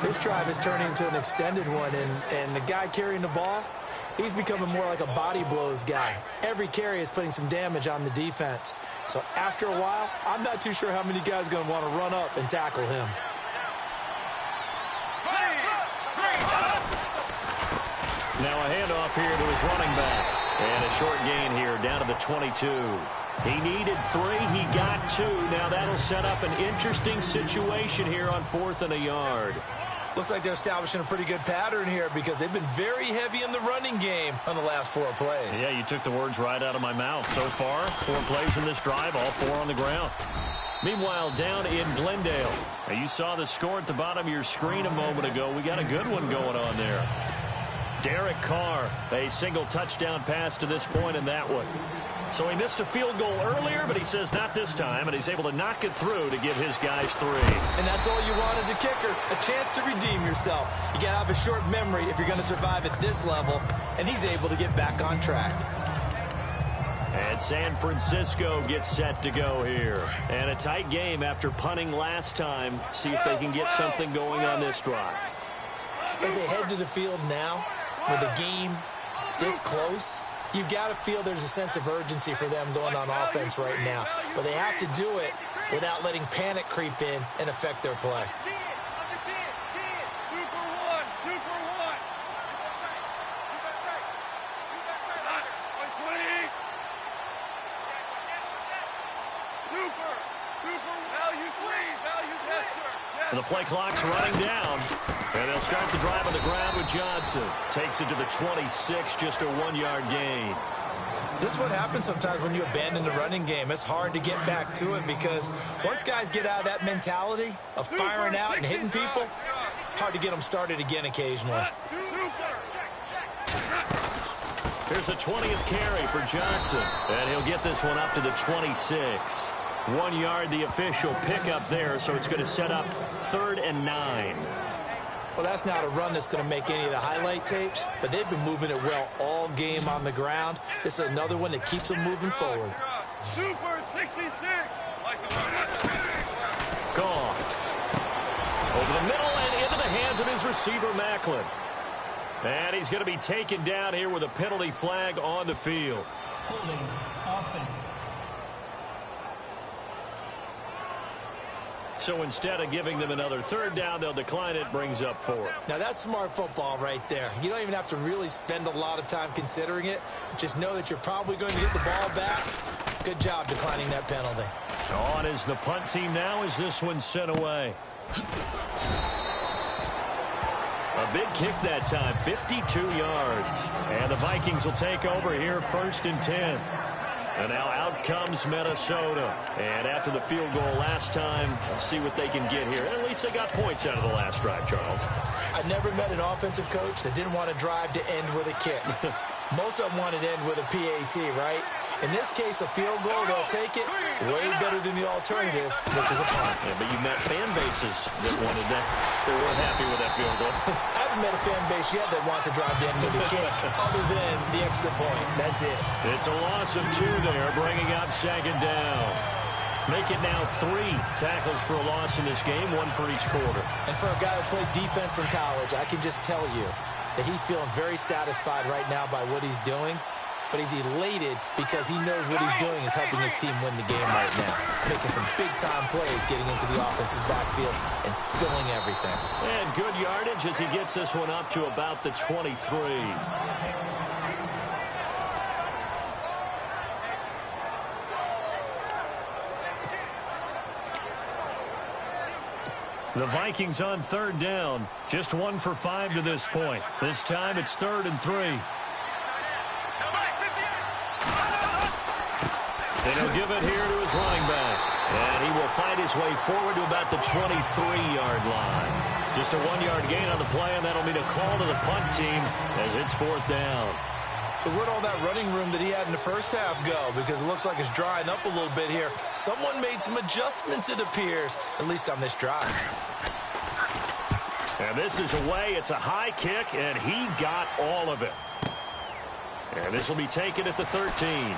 This drive is turning into an extended one, and the guy carrying the ball, he's becoming more like a body blows guy. Every carry is putting some damage on the defense. So after a while, I'm not too sure how many guys are going to want to run up and tackle him. Now a handoff here to his running back. And a short gain here down to the 22. He needed 3. He got 2. Now that'll set up an interesting situation here on 4th and a yard. Looks like they're establishing a pretty good pattern here because they've been very heavy in the running game on the last 4 plays. Yeah, you took the words right out of my mouth. So far, 4 plays in this drive, all 4 on the ground. Meanwhile, down in Glendale, now you saw the score at the bottom of your screen a moment ago. We got a good one going on there. Derek Carr, a single touchdown pass to this point in that one. So he missed a field goal earlier, but he says not this time, and he's able to knock it through to give his guys 3. And that's all you want as a kicker, a chance to redeem yourself. You got to have a short memory if you're going to survive at this level, and he's able to get back on track. And San Francisco gets set to go here. And a tight game after punting last time. See if they can get something going on this drive. As they head to the field now, with the game this close, you've got to feel there's a sense of urgency for them going on offense right now. But they have to do it without letting panic creep in and affect their play. And the play clock's running down. And they'll start the drive on the ground with Johnson. Takes it to the 26, just a 1-yard gain. This is what happens sometimes when you abandon the running game. It's hard to get back to it because once guys get out of that mentality of firing out and hitting people, hard to get them started again occasionally. Here's a 20th carry for Johnson. And he'll get this one up to the 26. 1 yard, the official pickup there, so it's going to set up 3rd and 9. Well, that's not a run that's going to make any of the highlight tapes, but they've been moving it well all game on the ground. This is another one that keeps them moving forward. Super 66. Gone. Over the middle and into the hands of his receiver, Macklin. And he's going to be taken down here with a penalty flag on the field. Holding offense. So instead of giving them another 3rd down, they'll decline it, brings up 4. Now, that's smart football right there. You don't even have to really spend a lot of time considering it. Just know that you're probably going to get the ball back. Good job declining that penalty. On is the punt team now as this one's sent away. A big kick that time, 52 yards. And the Vikings will take over here, 1st and 10. And now out comes Minnesota. And after the field goal last time, we'll see what they can get here. At least they got points out of the last drive, Charles. I never met an offensive coach that didn't want to drive to end with a kick. Most of them wanted to end with a PAT, right? In this case, a field goal, they'll take it way better than the alternative, which is a punt. Yeah, but you met fan bases that wanted that. They weren't happy with that field goal. I haven't met a fan base yet that wants to drive to end with a kick, other than the extra point. That's it. It's a loss of 2 there, bringing up 2nd down. Make it now 3 tackles for a loss in this game, 1 for each quarter. And for a guy who played defense in college, I can just tell you that he's feeling very satisfied right now by what he's doing. But he's elated because he knows what he's doing is helping his team win the game right now. Making some big-time plays, getting into the offense's backfield and spilling everything. And good yardage as he gets this one up to about the 23. The Vikings on 3rd down. Just 1 for 5 to this point. This time it's 3rd and 3. And he'll give it here to his running back. And he will fight his way forward to about the 23-yard line. Just a 1-yard gain on the play, and that'll mean a call to the punt team as it's 4th down. So where'd all that running room that he had in the first half go? Because it looks like it's drying up a little bit here. Someone made some adjustments, it appears, at least on this drive. And this is away. It's a high kick, and he got all of it. And this will be taken at the 13.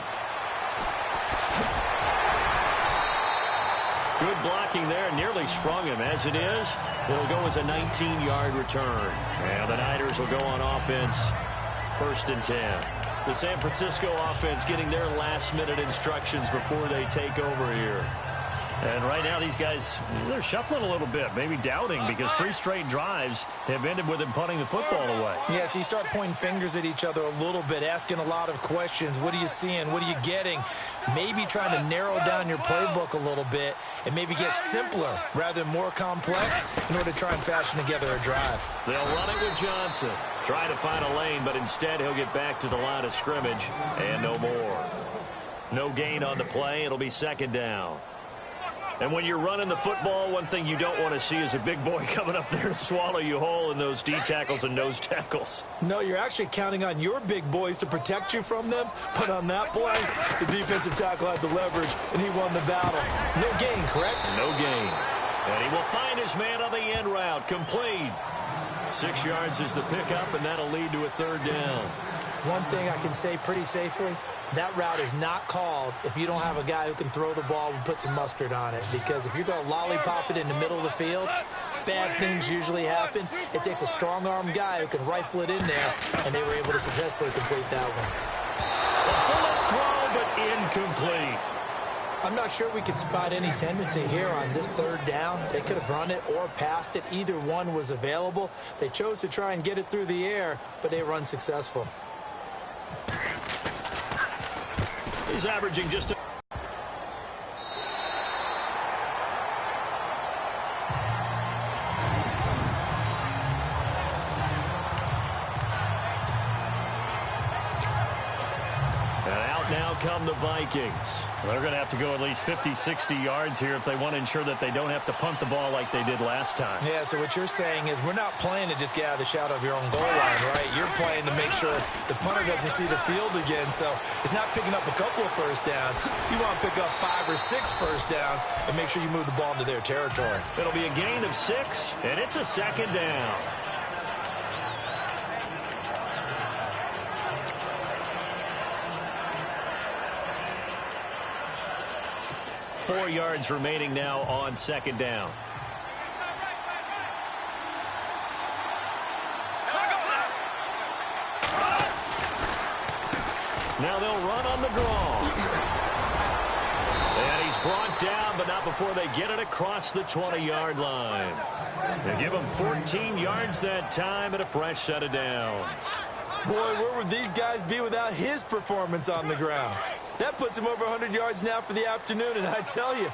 Good blocking there, nearly sprung him. As it is, it'll go as a 19-yard return. And the Niners will go on offense, 1st and 10. The San Francisco offense getting their last-minute instructions before they take over here. And right now, these guys, they're shuffling a little bit, maybe doubting, because 3 straight drives have ended with him punting the football away. Yeah, so you start pointing fingers at each other a little bit, asking a lot of questions. What are you seeing? What are you getting? Maybe trying to narrow down your playbook a little bit and maybe get simpler rather than more complex in order to try and fashion together a drive. They'll run it with Johnson. Try to find a lane, but instead he'll get back to the line of scrimmage and no more. No gain on the play. It'll be 2nd down. And when you're running the football, one thing you don't want to see is a big boy coming up there to swallow you whole in those D tackles and nose tackles. No, you're actually counting on your big boys to protect you from them. But on that play, the defensive tackle had the leverage, and he won the battle. No gain, correct? No gain. And he will find his man on the end route. Complete. 6 yards is the pickup, and that'll lead to a 3rd down. One thing I can say pretty safely, that route is not called if you don't have a guy who can throw the ball and put some mustard on it. Because if you're going to lollipop it in the middle of the field, bad things usually happen. It takes a strong-arm guy who can rifle it in there, and they were able to successfully complete that one. A bullet throw, but incomplete. I'm not sure we could spot any tendency here on this 3rd down. They could have run it or passed it. Either one was available. They chose to try and get it through the air, but they were unsuccessful. He's averaging just a... Now come the Vikings. They're going to have to go at least 50, 60 yards here if they want to ensure that they don't have to punt the ball like they did last time. Yeah, so what you're saying is we're not playing to just get out of the shadow of your own goal line, right? You're playing to make sure the punter doesn't see the field again. So it's not picking up a couple of first downs. You want to pick up 5 or 6 first downs and make sure you move the ball into their territory. It'll be a gain of 6, and it's a 2nd down. Four yards remaining now on 2nd down. Now they'll run on the draw. And he's brought down, but not before they get it across the 20-yard line. They give him 14 yards that time and a fresh set of downs. Boy, where would these guys be without his performance on the ground? That puts him over 100 yards now for the afternoon, and I tell you,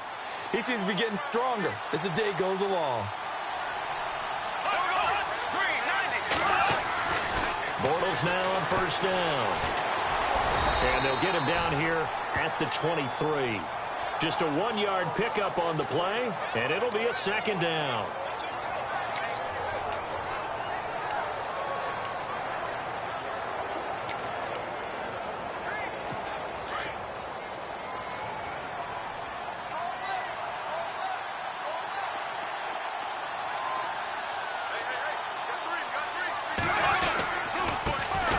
he seems to be getting stronger as the day goes along. Bortles now on 1st down. And they'll get him down here at the 23. Just a 1-yard pickup on the play, and it'll be a 2nd down.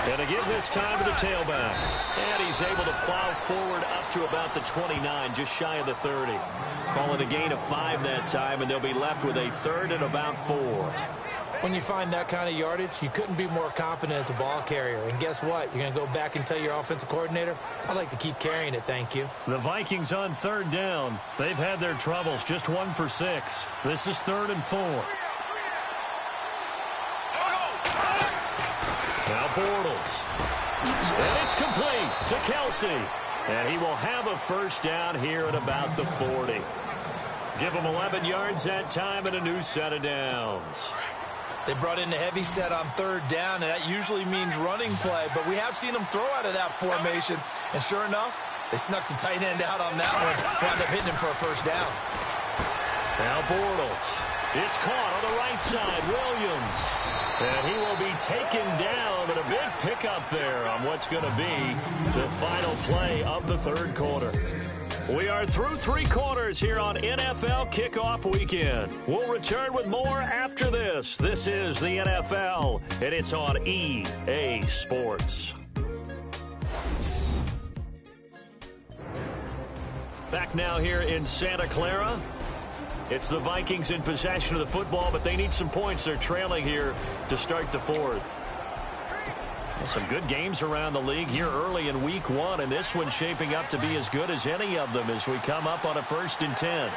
And to give this time to the tailback. And he's able to plow forward up to about the 29, just shy of the 30. Call it a gain of 5 that time, and they'll be left with a 3rd and about 4. When you find that kind of yardage, you couldn't be more confident as a ball carrier. And guess what? You're going to go back and tell your offensive coordinator, I'd like to keep carrying it, thank you. The Vikings on 3rd down. They've had their troubles, just 1 for 6. This is 3rd and 4. Now Bortles. And it's complete to Kelsey. And he will have a 1st down here at about the 40. Give him 11 yards that time and a new set of downs. They brought in a heavy set on 3rd down, and that usually means running play. But we have seen them throw out of that formation. And sure enough, they snuck the tight end out on that one. Wound up hitting him for a 1st down. Now Bortles. It's caught on the right side. Williams. And he will be taken down, but a big pickup there on what's going to be the final play of the 3rd quarter. We are through 3 quarters here on NFL Kickoff Weekend. We'll return with more after this. This is the NFL, and it's on EA Sports. Back now here in Santa Clara. It's the Vikings in possession of the football, but they need some points. They're trailing here to start the 4th. Some good games around the league here early in week 1, and this one's shaping up to be as good as any of them as we come up on a 1st and 10.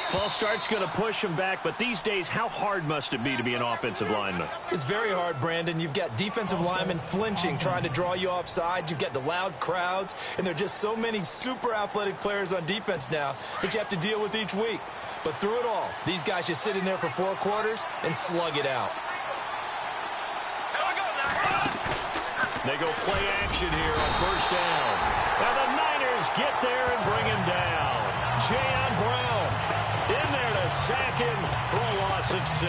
False start's going to push him back, but these days, how hard must it be to be an offensive lineman? It's very hard, Brandon. You've got defensive linemen flinching, trying to draw you offside. You've got the loud crowds, and there are just so many super athletic players on defense now that you have to deal with each week. But through it all, these guys just sit in there for 4 quarters and slug it out. They go play action here on 1st down. And the Niners get there and bring him down. Jayon Brown in there to sack him for a loss of 6.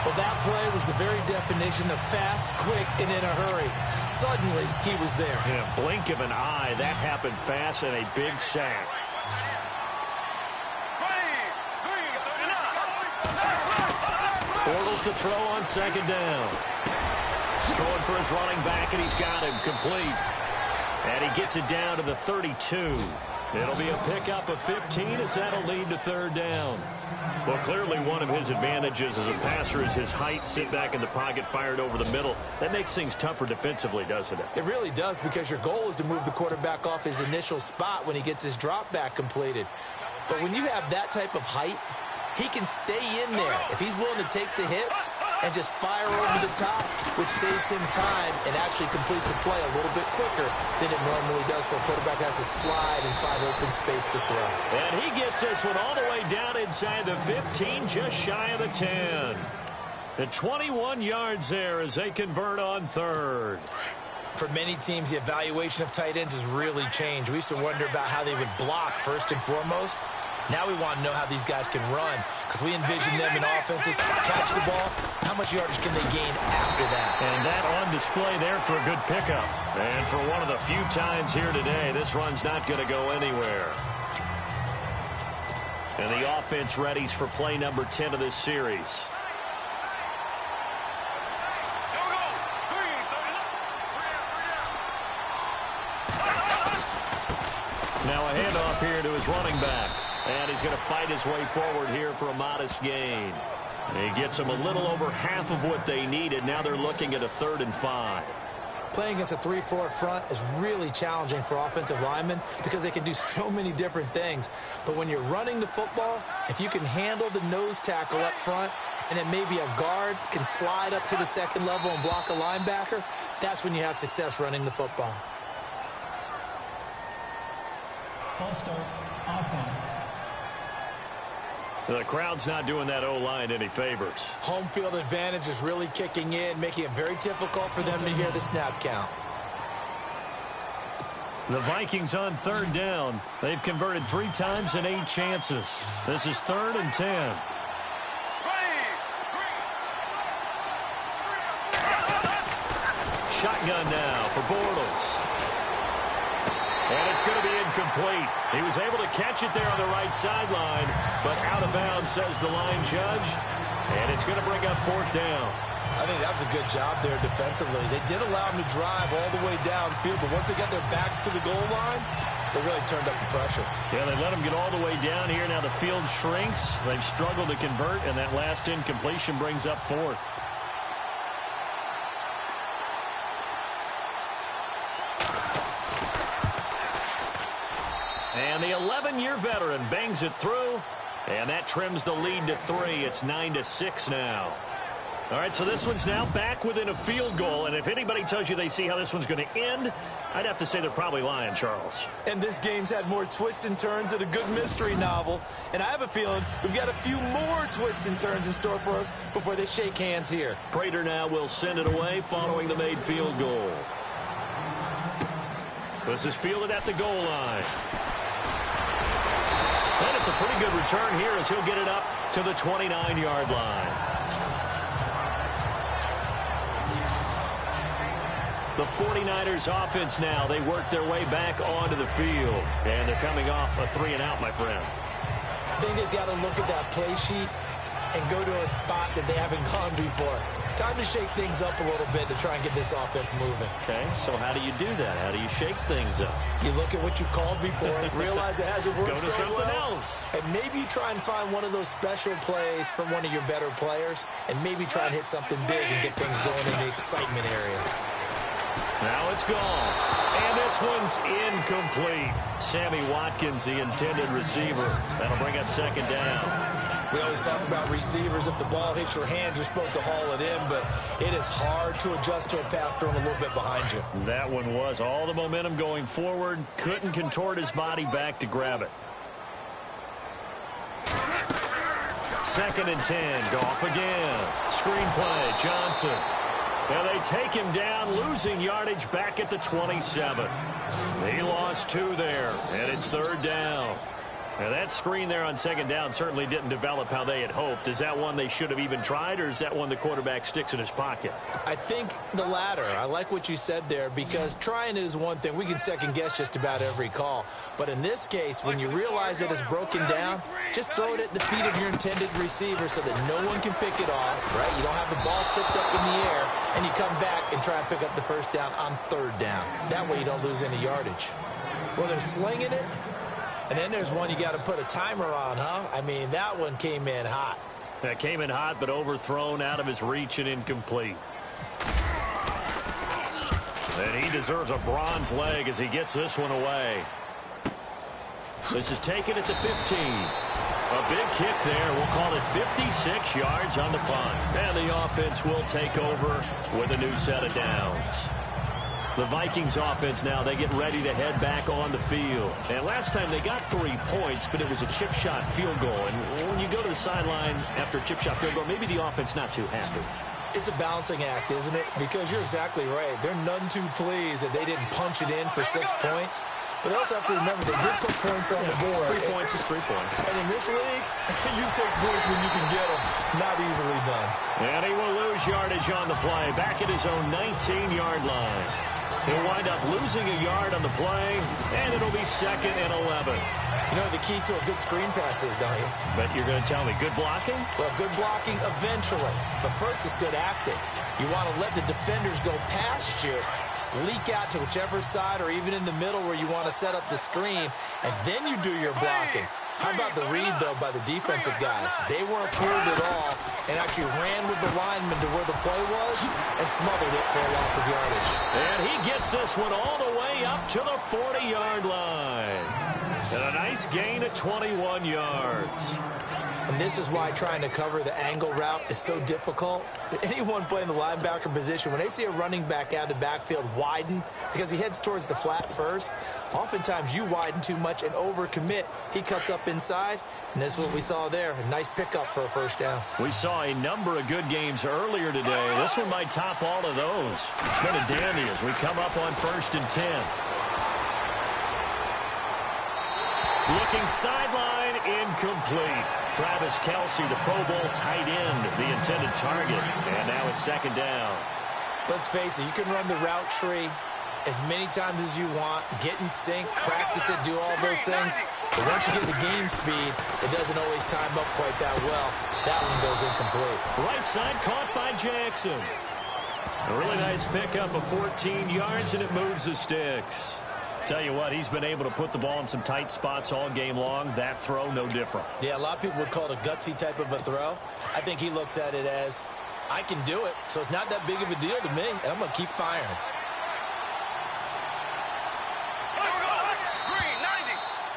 Well, that play was the very definition of fast, quick, and in a hurry. Suddenly, he was there. In a blink of an eye, that happened fast and a big sack. Bortles to throw on 2nd down. Throwing for his running back, and he's got him complete. And he gets it down to the 32. It'll be a pickup of 15 as that'll lead to 3rd down. Well, clearly one of his advantages as a passer is his height. Sit back in the pocket, fired over the middle. That makes things tougher defensively, doesn't it? It really does, because your goal is to move the quarterback off his initial spot when he gets his drop back completed. But when you have that type of height, he can stay in there if he's willing to take the hits and just fire over the top, which saves him time and actually completes a play a little bit quicker than it normally does for a quarterback that has to slide and find open space to throw. And he gets this one all the way down inside the 15, just shy of the 10. The 21 yards there as they convert on 3rd. For many teams, the evaluation of tight ends has really changed. We used to wonder about how they would block first and foremost. Now we want to know how these guys can run, because we envision them in offenses catch the ball. How much yardage can they gain after that? And that on display there for a good pickup. And for one of the few times here today, this run's not going to go anywhere. And the offense readies for play number 10 of this series. Now a handoff here to his running back. And he's going to fight his way forward here for a modest gain. He gets them a little over half of what they needed. Now they're looking at a 3rd and 5. Playing against a 3-4 front is really challenging for offensive linemen because they can do so many different things. But when you're running the football, if you can handle the nose tackle up front, and then maybe a guard can slide up to the 2nd level and block a linebacker, that's when you have success running the football. False start, offense. The crowd's not doing that O-line any favors. Home field advantage is really kicking in, making it very difficult for them to hear the snap count. The Vikings on 3rd down. They've converted 3 times in 8 chances. This is 3rd and 10. Shotgun now for Bortles. And it's going to be incomplete. He was able to catch it there on the right sideline, but out of bounds, says the line judge. And it's going to bring up 4th down. I think that was a good job there defensively. They did allow him to drive all the way downfield, but once they got their backs to the goal line, they really turned up the pressure. Yeah, they let him get all the way down here. Now the field shrinks. They've struggled to convert, and that last incompletion brings up 4th. And the 11-year veteran bangs it through, and that trims the lead to 3. It's 9-6 now. All right, so this one's now back within a field goal, and if anybody tells you they see how this one's going to end, I'd have to say they're probably lying, Charles. And this game's had more twists and turns than a good mystery novel, and I have a feeling we've got a few more twists and turns in store for us before they shake hands here. Prater now will send it away following the made field goal. This is fielded at the goal line. And it's a pretty good return here as he'll get it up to the 29-yard line. The 49ers offense now, they work their way back onto the field. And they're coming off a 3-and-out, my friend. I think they've got to look at that play sheet and go to a spot that they haven't gone before. Time to shake things up a little bit to try and get this offense moving. Okay, so how do you do that? How do you shake things up? You look at what you've called before, realize it hasn't worked Go to so something well, else. and maybe you try and find one of those special plays from one of your better players, and maybe try and hit something big and get things going in the excitement area. Now it's gone. And this one's incomplete. Sammy Watkins, the intended receiver. That'll bring up second down. We always talk about receivers. If the ball hits your hand, you're supposed to haul it in, but it is hard to adjust to a pass thrown a little bit behind you. That one was all the momentum going forward. Couldn't contort his body back to grab it. 2nd and 10. Goff again. Screen play. Johnson. And they take him down, losing yardage back at the 27. He lost 2 there, and it's 3rd down. Now, that screen there on 2nd down certainly didn't develop how they had hoped. Is that one they should have even tried, or is that one the quarterback sticks in his pocket? I think the latter. I like what you said there, because trying it is one thing. We can second-guess just about every call. But in this case, when you realize that it's broken down, just throw it at the feet of your intended receiver so that no one can pick it off, right? You don't have the ball tipped up in the air, and you come back and try and pick up the 1st down on 3rd down. That way you don't lose any yardage. Well, they're slinging it. And then there's one you got to put a timer on, huh? I mean, that one came in hot. That came in hot, but overthrown, out of his reach, and incomplete. And he deserves a bronze leg as he gets this one away. This is taken at the 15. A big kick there. We'll call it 56 yards on the punt. And the offense will take over with a new set of downs. The Vikings offense now, they get ready to head back on the field. And last time they got 3 points, but it was a chip shot field goal. And when you go to the sideline after a chip shot field goal, maybe the offense not too happy. It's a balancing act, isn't it? Because you're exactly right. They're none too pleased that they didn't punch it in for 6 points. But I also have to remember they did put points on the board. 3 points is 3 points. And in this league, you take points when you can get them. Not easily done. And he will lose yardage on the play, back at his own 19-yard line. He'll wind up losing a yard on the play, and it'll be 2nd and 11. You know the key to a good screen pass is, don't you? But you're going to tell me, good blocking? Well, good blocking eventually. But first, it's good acting. You want to let the defenders go past you, leak out to whichever side or even in the middle where you want to set up the screen, and then you do your blocking. How about the read, though, by the defensive guys? They weren't fooled at all and actually ran with the lineman to where the play was and smothered it for a loss of yardage. And he gets this one all the way up to the 40-yard line. And a nice gain at 21 yards. And this is why trying to cover the angle route is so difficult. Anyone playing the linebacker position, when they see a running back out of the backfield widen because he heads towards the flat first, oftentimes you widen too much and overcommit. He cuts up inside, and this is what we saw there. A nice pickup for a 1st down. We saw a number of good games earlier today. This one might top all of those. It's been a dandy as we come up on 1st and 10. Looking sideline, incomplete. Travis Kelce, the Pro Bowl tight end, the intended target. And now it's 2nd down. Let's face it, you can run the route tree as many times as you want, get in sync, practice it, do all those things. But once you get the game speed, it doesn't always time up quite that well. That one goes incomplete. Right side caught by Jackson. A really nice pickup of 14 yards, and it moves the sticks. Tell you what, he's been able to put the ball in some tight spots all game long. That throw, no different. Yeah, a lot of people would call it a gutsy type of a throw. I think he looks at it as, I can do it, so it's not that big of a deal to me, and I'm going to keep firing.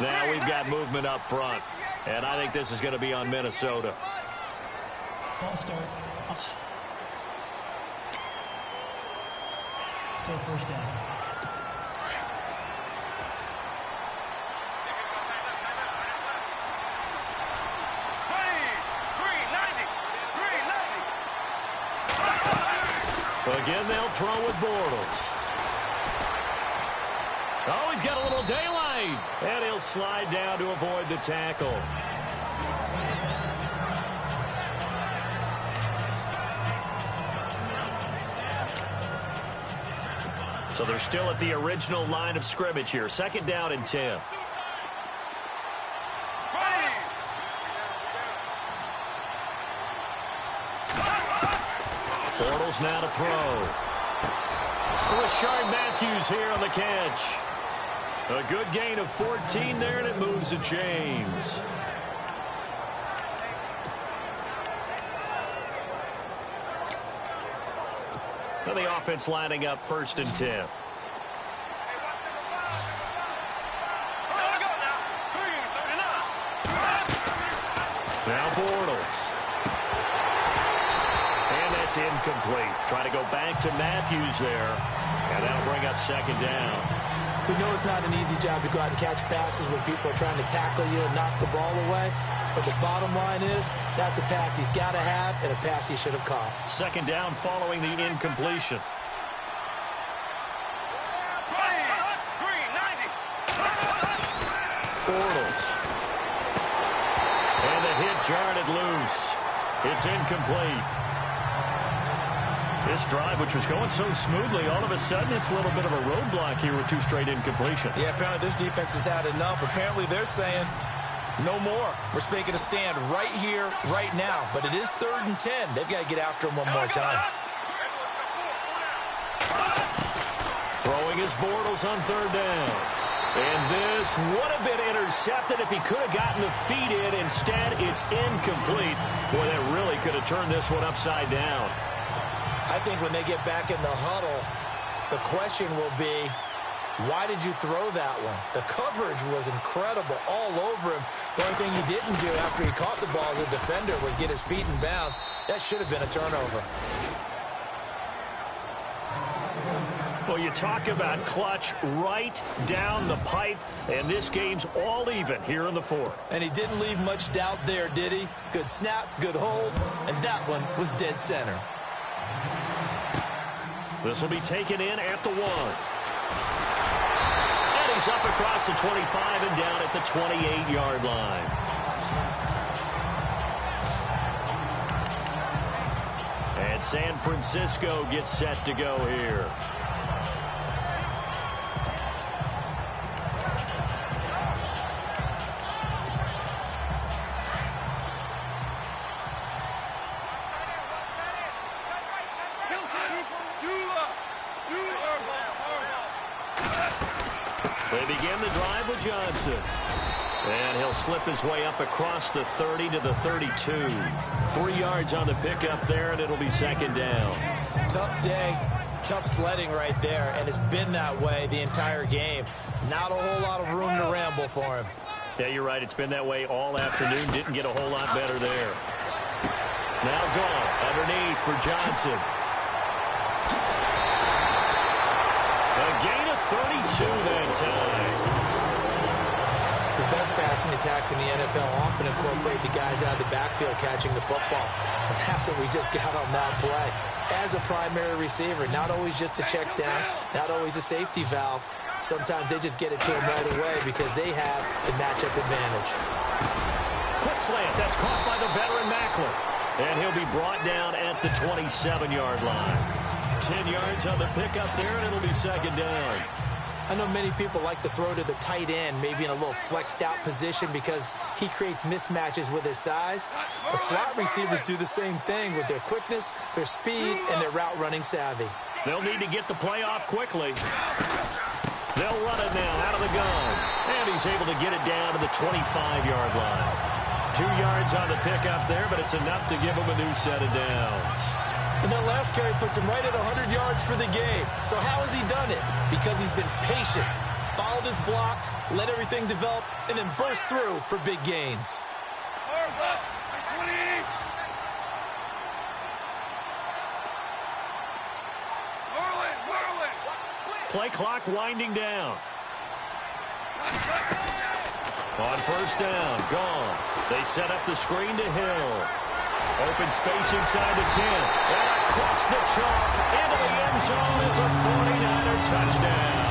Now we've got movement up front, and I think this is going to be on Minnesota. False start. Still 1st down. Again, they'll throw with Bortles. Oh, he's got a little daylight. And he'll slide down to avoid the tackle. So they're still at the original line of scrimmage here. 2nd down and 10. Bortles now to throw. Rashard Matthews here on the catch. A good gain of 14 there, and it moves the chains. So the offense lining up 1st and 10. Now Bortles. And that's incomplete. Trying to go back to Matthews there. And that'll bring up 2nd down. We know it's not an easy job to go out and catch passes when people are trying to tackle you and knock the ball away. But the bottom line is, that's a pass he's got to have and a pass he should have caught. 2nd down following the incompletion. Bortles. And the hit jarred it loose. It's incomplete. This drive, which was going so smoothly, all of a sudden it's a little bit of a roadblock here with 2 straight incompletions. Yeah, apparently this defense has had enough. Apparently they're saying, no more. We're making a stand right here, right now. But it is 3rd and 10. They've got to get after him one more time. Throwing his Bortles on 3rd down. And this would have been intercepted if he could have gotten the feet in. Instead, it's incomplete. Boy, that really could have turned this one upside down. I think when they get back in the huddle, the question will be, why did you throw that one? The coverage was incredible all over him. The only thing he didn't do after he caught the ball as a defender was get his feet in bounds. That should have been a turnover. Well, you talk about clutch right down the pipe, and this game's all even here in the 4th. And he didn't leave much doubt there, did he? Good snap, good hold, and that one was dead center. This will be taken in at the 1. And he's up across the 25 and down at the 28-yard line. And San Francisco gets set to go here. They begin the drive with Johnson. And he'll slip his way up across the 30 to the 32. 3 yards on the pickup there, and it'll be 2nd down. Tough day, tough sledding right there, and it's been that way the entire game. Not a whole lot of room to ramble for him. Yeah, you're right. It's been that way all afternoon. Didn't get a whole lot better there. Now gone underneath for Johnson. A gain of 32 that time. The best passing attacks in the NFL often incorporate the guys out of the backfield catching the football. And that's what we just got on that play. As a primary receiver, not always just a check down, not always a safety valve. Sometimes they just get it to him right away because they have the matchup advantage. Quick slant. That's caught by the veteran Macklin. And he'll be brought down at the 27-yard line. 10 yards on the pickup there, and it'll be 2nd down. I know many people like to throw to the tight end, maybe in a little flexed out position because he creates mismatches with his size. The slot receivers do the same thing with their quickness, their speed, and their route running savvy. They'll need to get the play off quickly. They'll run it now out of the gun. And he's able to get it down to the 25-yard line. 2 yards on the pickup there, but it's enough to give him a new set of downs. And that last carry puts him right at 100 yards for the game. So how has he done it? Because he's been patient, followed his blocks, let everything develop, and then burst through for big gains. Play clock winding down. On 1st down, gone. They set up the screen to Hill. Open space inside the 10. And across the chalk into the end zone is a 49er touchdown.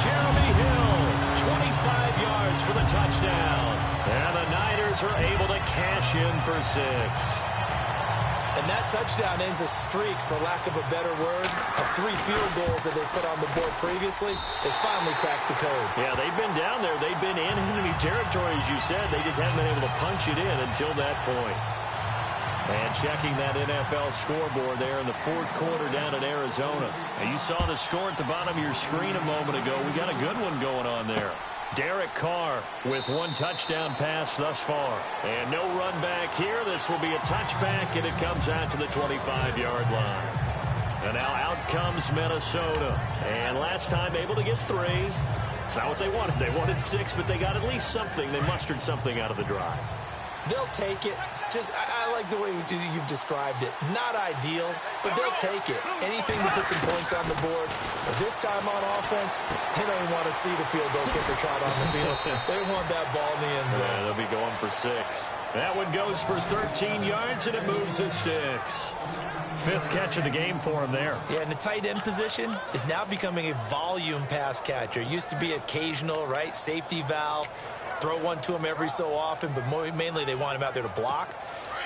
Jeremy Hill, 25 yards for the touchdown. And the Niners are able to cash in for 6. And that touchdown ends a streak, for lack of a better word, of 3 field goals that they put on the board previously. They finally cracked the code. Yeah, they've been down there. They've been in enemy territory, as you said. They just haven't been able to punch it in until that point. And checking that NFL scoreboard there in the fourth quarter down in Arizona. And you saw the score at the bottom of your screen a moment ago. We got a good one going on there. Derek Carr with one touchdown pass thus far. And no run back here. This will be a touchback, and it comes out to the 25-yard line. And now out comes Minnesota. And last time able to get 3. It's not what they wanted. They wanted 6, but they got at least something. They mustered something out of the drive. They'll take it. I like the way you've described it. Not ideal, but they'll take it. Anything to put some points on the board. But this time on offense, they don't even want to see the field goal kicker trot on the field. They want that ball in the end zone. Yeah, they'll be going for 6. That one goes for 13 yards, and it moves the sticks. 5th catch of the game for him there. Yeah, and the tight end position is now becoming a volume pass catcher. It used to be occasional, right? Safety valve. Throw one to him every so often, but mainly they want him out there to block.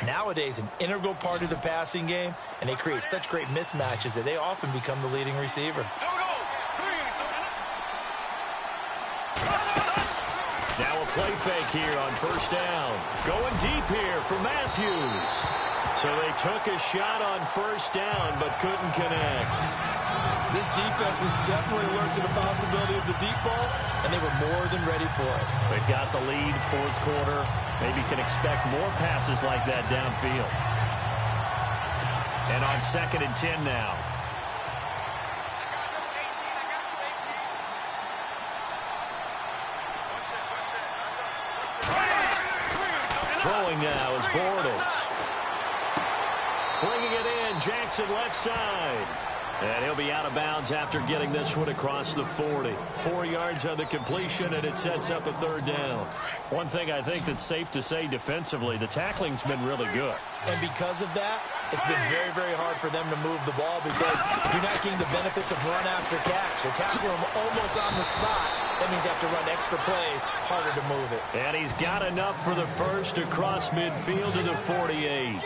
Nowadays, an integral part of the passing game, and they create such great mismatches that they often become the leading receiver. Now a play fake here on first down. Going deep here for Matthews. So they took a shot on first down, but couldn't connect. This defense was definitely alert to the possibility of the deep ball, and they were more than ready for it. They've got the lead, fourth quarter. Maybe can expect more passes like that downfield. And on 2nd and 10 now. Throwing now is Bortles. Bringing it in, Jackson left side. And he'll be out of bounds after getting this one across the 40. 4 yards on the completion, and it sets up a 3rd down. One thing I think that's safe to say defensively, the tackling's been really good. And because of that, it's been very, very hard for them to move the ball because you're not getting the benefits of run after catch. They're tackling them almost on the spot. That means you have to run extra plays, harder to move it. And he's got enough for the first across midfield to the 48.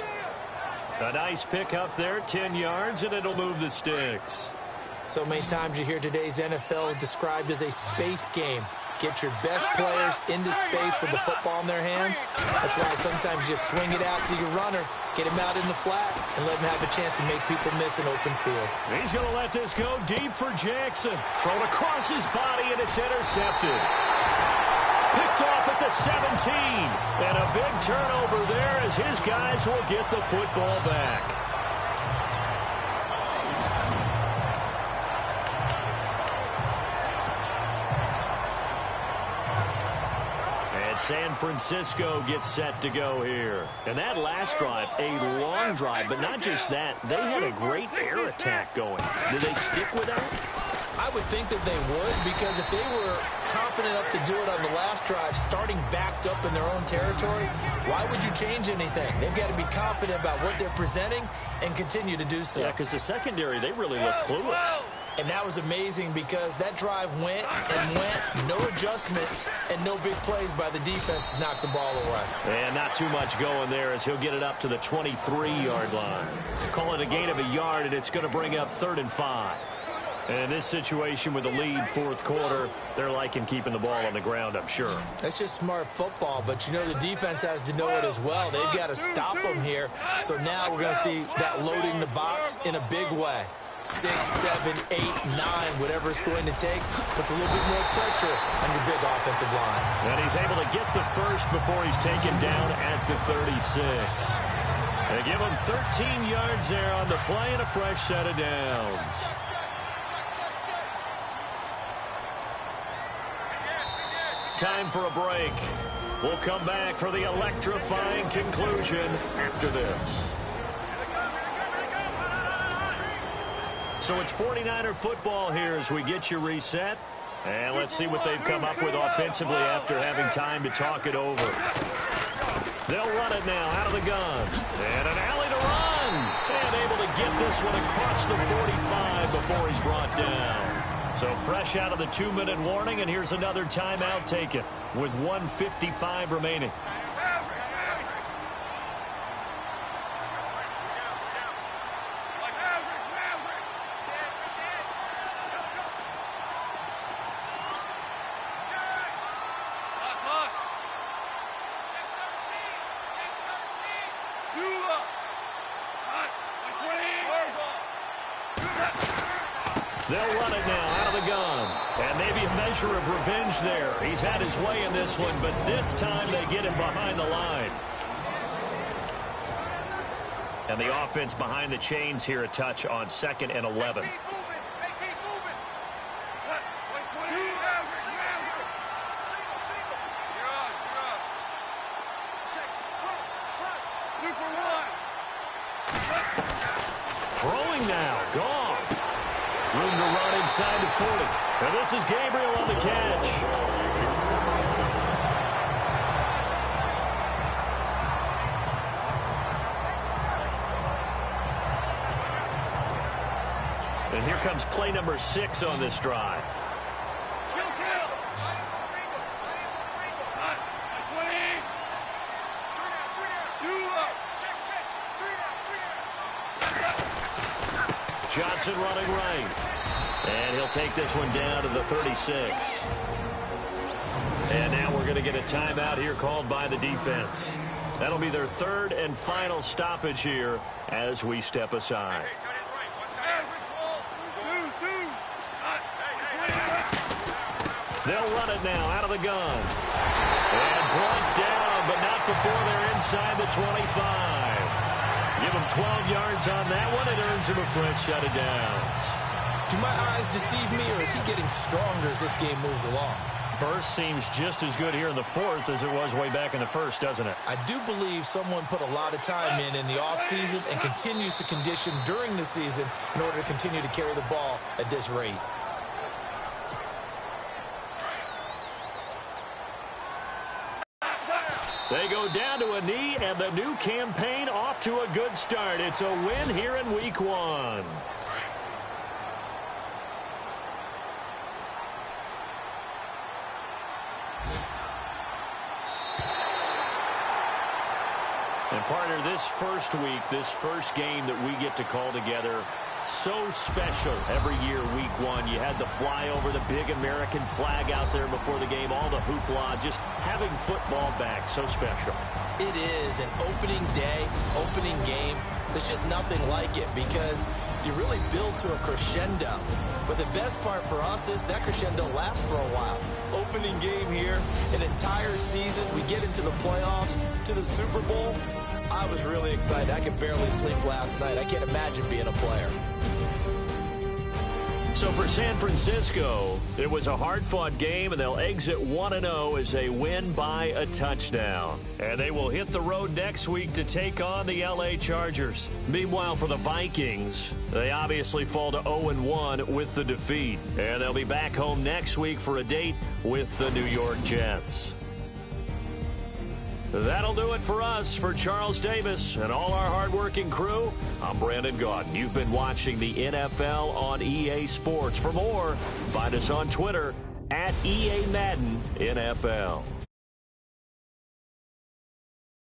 A nice pick up there, 10 yards, and it'll move the sticks. So many times you hear today's NFL described as a space game. Get your best players into space with the football in their hands. That's why sometimes you just swing it out to your runner, get him out in the flat, and let him have a chance to make people miss an open field. He's going to let this go deep for Jackson. Thrown across his body, and it's intercepted. Picked off at the 17. And a big turnover there as his guys will get the football back. And San Francisco gets set to go here. And that last drive, a long drive, but not just that. They had a great air attack going. Did they stick with that? I would think that they would, because if they were confident enough to do it on the last drive, starting backed up in their own territory, why would you change anything? They've got to be confident about what they're presenting and continue to do so. Yeah, because the secondary, they really looked clueless. And that was amazing because that drive went and went, no adjustments, and no big plays by the defense to knock the ball away. And not too much going there as he'll get it up to the 23-yard line. Call it a gain of a yard, and it's going to bring up 3rd and 5. And in this situation with the lead, fourth quarter, they're liking keeping the ball on the ground, I'm sure. That's just smart football, but you know the defense has to know it as well. They've got to stop them here. So now we're going to see that loading the box in a big way. 6, 7, 8, 9, whatever it's going to take, puts a little bit more pressure on your big offensive line. And he's able to get the first before he's taken down at the 36. They give him 13 yards there on the play and a fresh set of downs. Time for a break. We'll come back for the electrifying conclusion after this. So it's 49er football here as we get you reset. And let's see what they've come up with offensively after having time to talk it over. They'll run it now out of the gun. And an alley to run. And able to get this one across the 45 before he's brought down. So fresh out of the 2-minute warning, and here's another timeout taken with 1:55 remaining. They'll run it now out of the gun. And maybe a measure of revenge there. He's had his way in this one, but this time they get him behind the line. And the offense behind the chains here, a touch on 2nd and 11. Throwing now, Goff. Room to run inside the 40. And this is Gabriel on the catch. And here comes play number 6 on this drive. Johnson running right. And he'll take this one down to the 36. And now we're going to get a timeout here called by the defense. That'll be their 3rd and final stoppage here as we step aside. They'll run it now out of the gun. And brought down, but not before they're inside the 25. Give him 12 yards on that one. It earns him a fresh set of downs. Do my eyes deceive me, or is he getting stronger as this game moves along? Burst seems just as good here in the 4th as it was way back in the 1st, doesn't it? I do believe someone put a lot of time in the offseason and continues to condition during the season in order to continue to carry the ball at this rate. They go down to a knee, and the new campaign off to a good start. It's a win here in Week 1. And partner, this first week, this first game that we get to call together, so special every year, Week 1. You had the flyover, the big American flag out there before the game, all the hoopla, just having football back, so special. It is an opening day, opening game. There's just nothing like it because you really build to a crescendo. But the best part for us is that crescendo lasts for a while. Opening game here, an entire season. We get into the playoffs, to the Super Bowl. I was really excited. I could barely sleep last night. I can't imagine being a player. So for San Francisco, it was a hard-fought game, and they'll exit 1-0 as they win by a touchdown. And they will hit the road next week to take on the LA Chargers. Meanwhile, for the Vikings, they obviously fall to 0-1 with the defeat. And they'll be back home next week for a date with the New York Jets. That'll do it for us. For Charles Davis and all our hardworking crew, I'm Brandon Gaudin. You've been watching the NFL on EA Sports. For more, find us on Twitter @EA Madden NFL.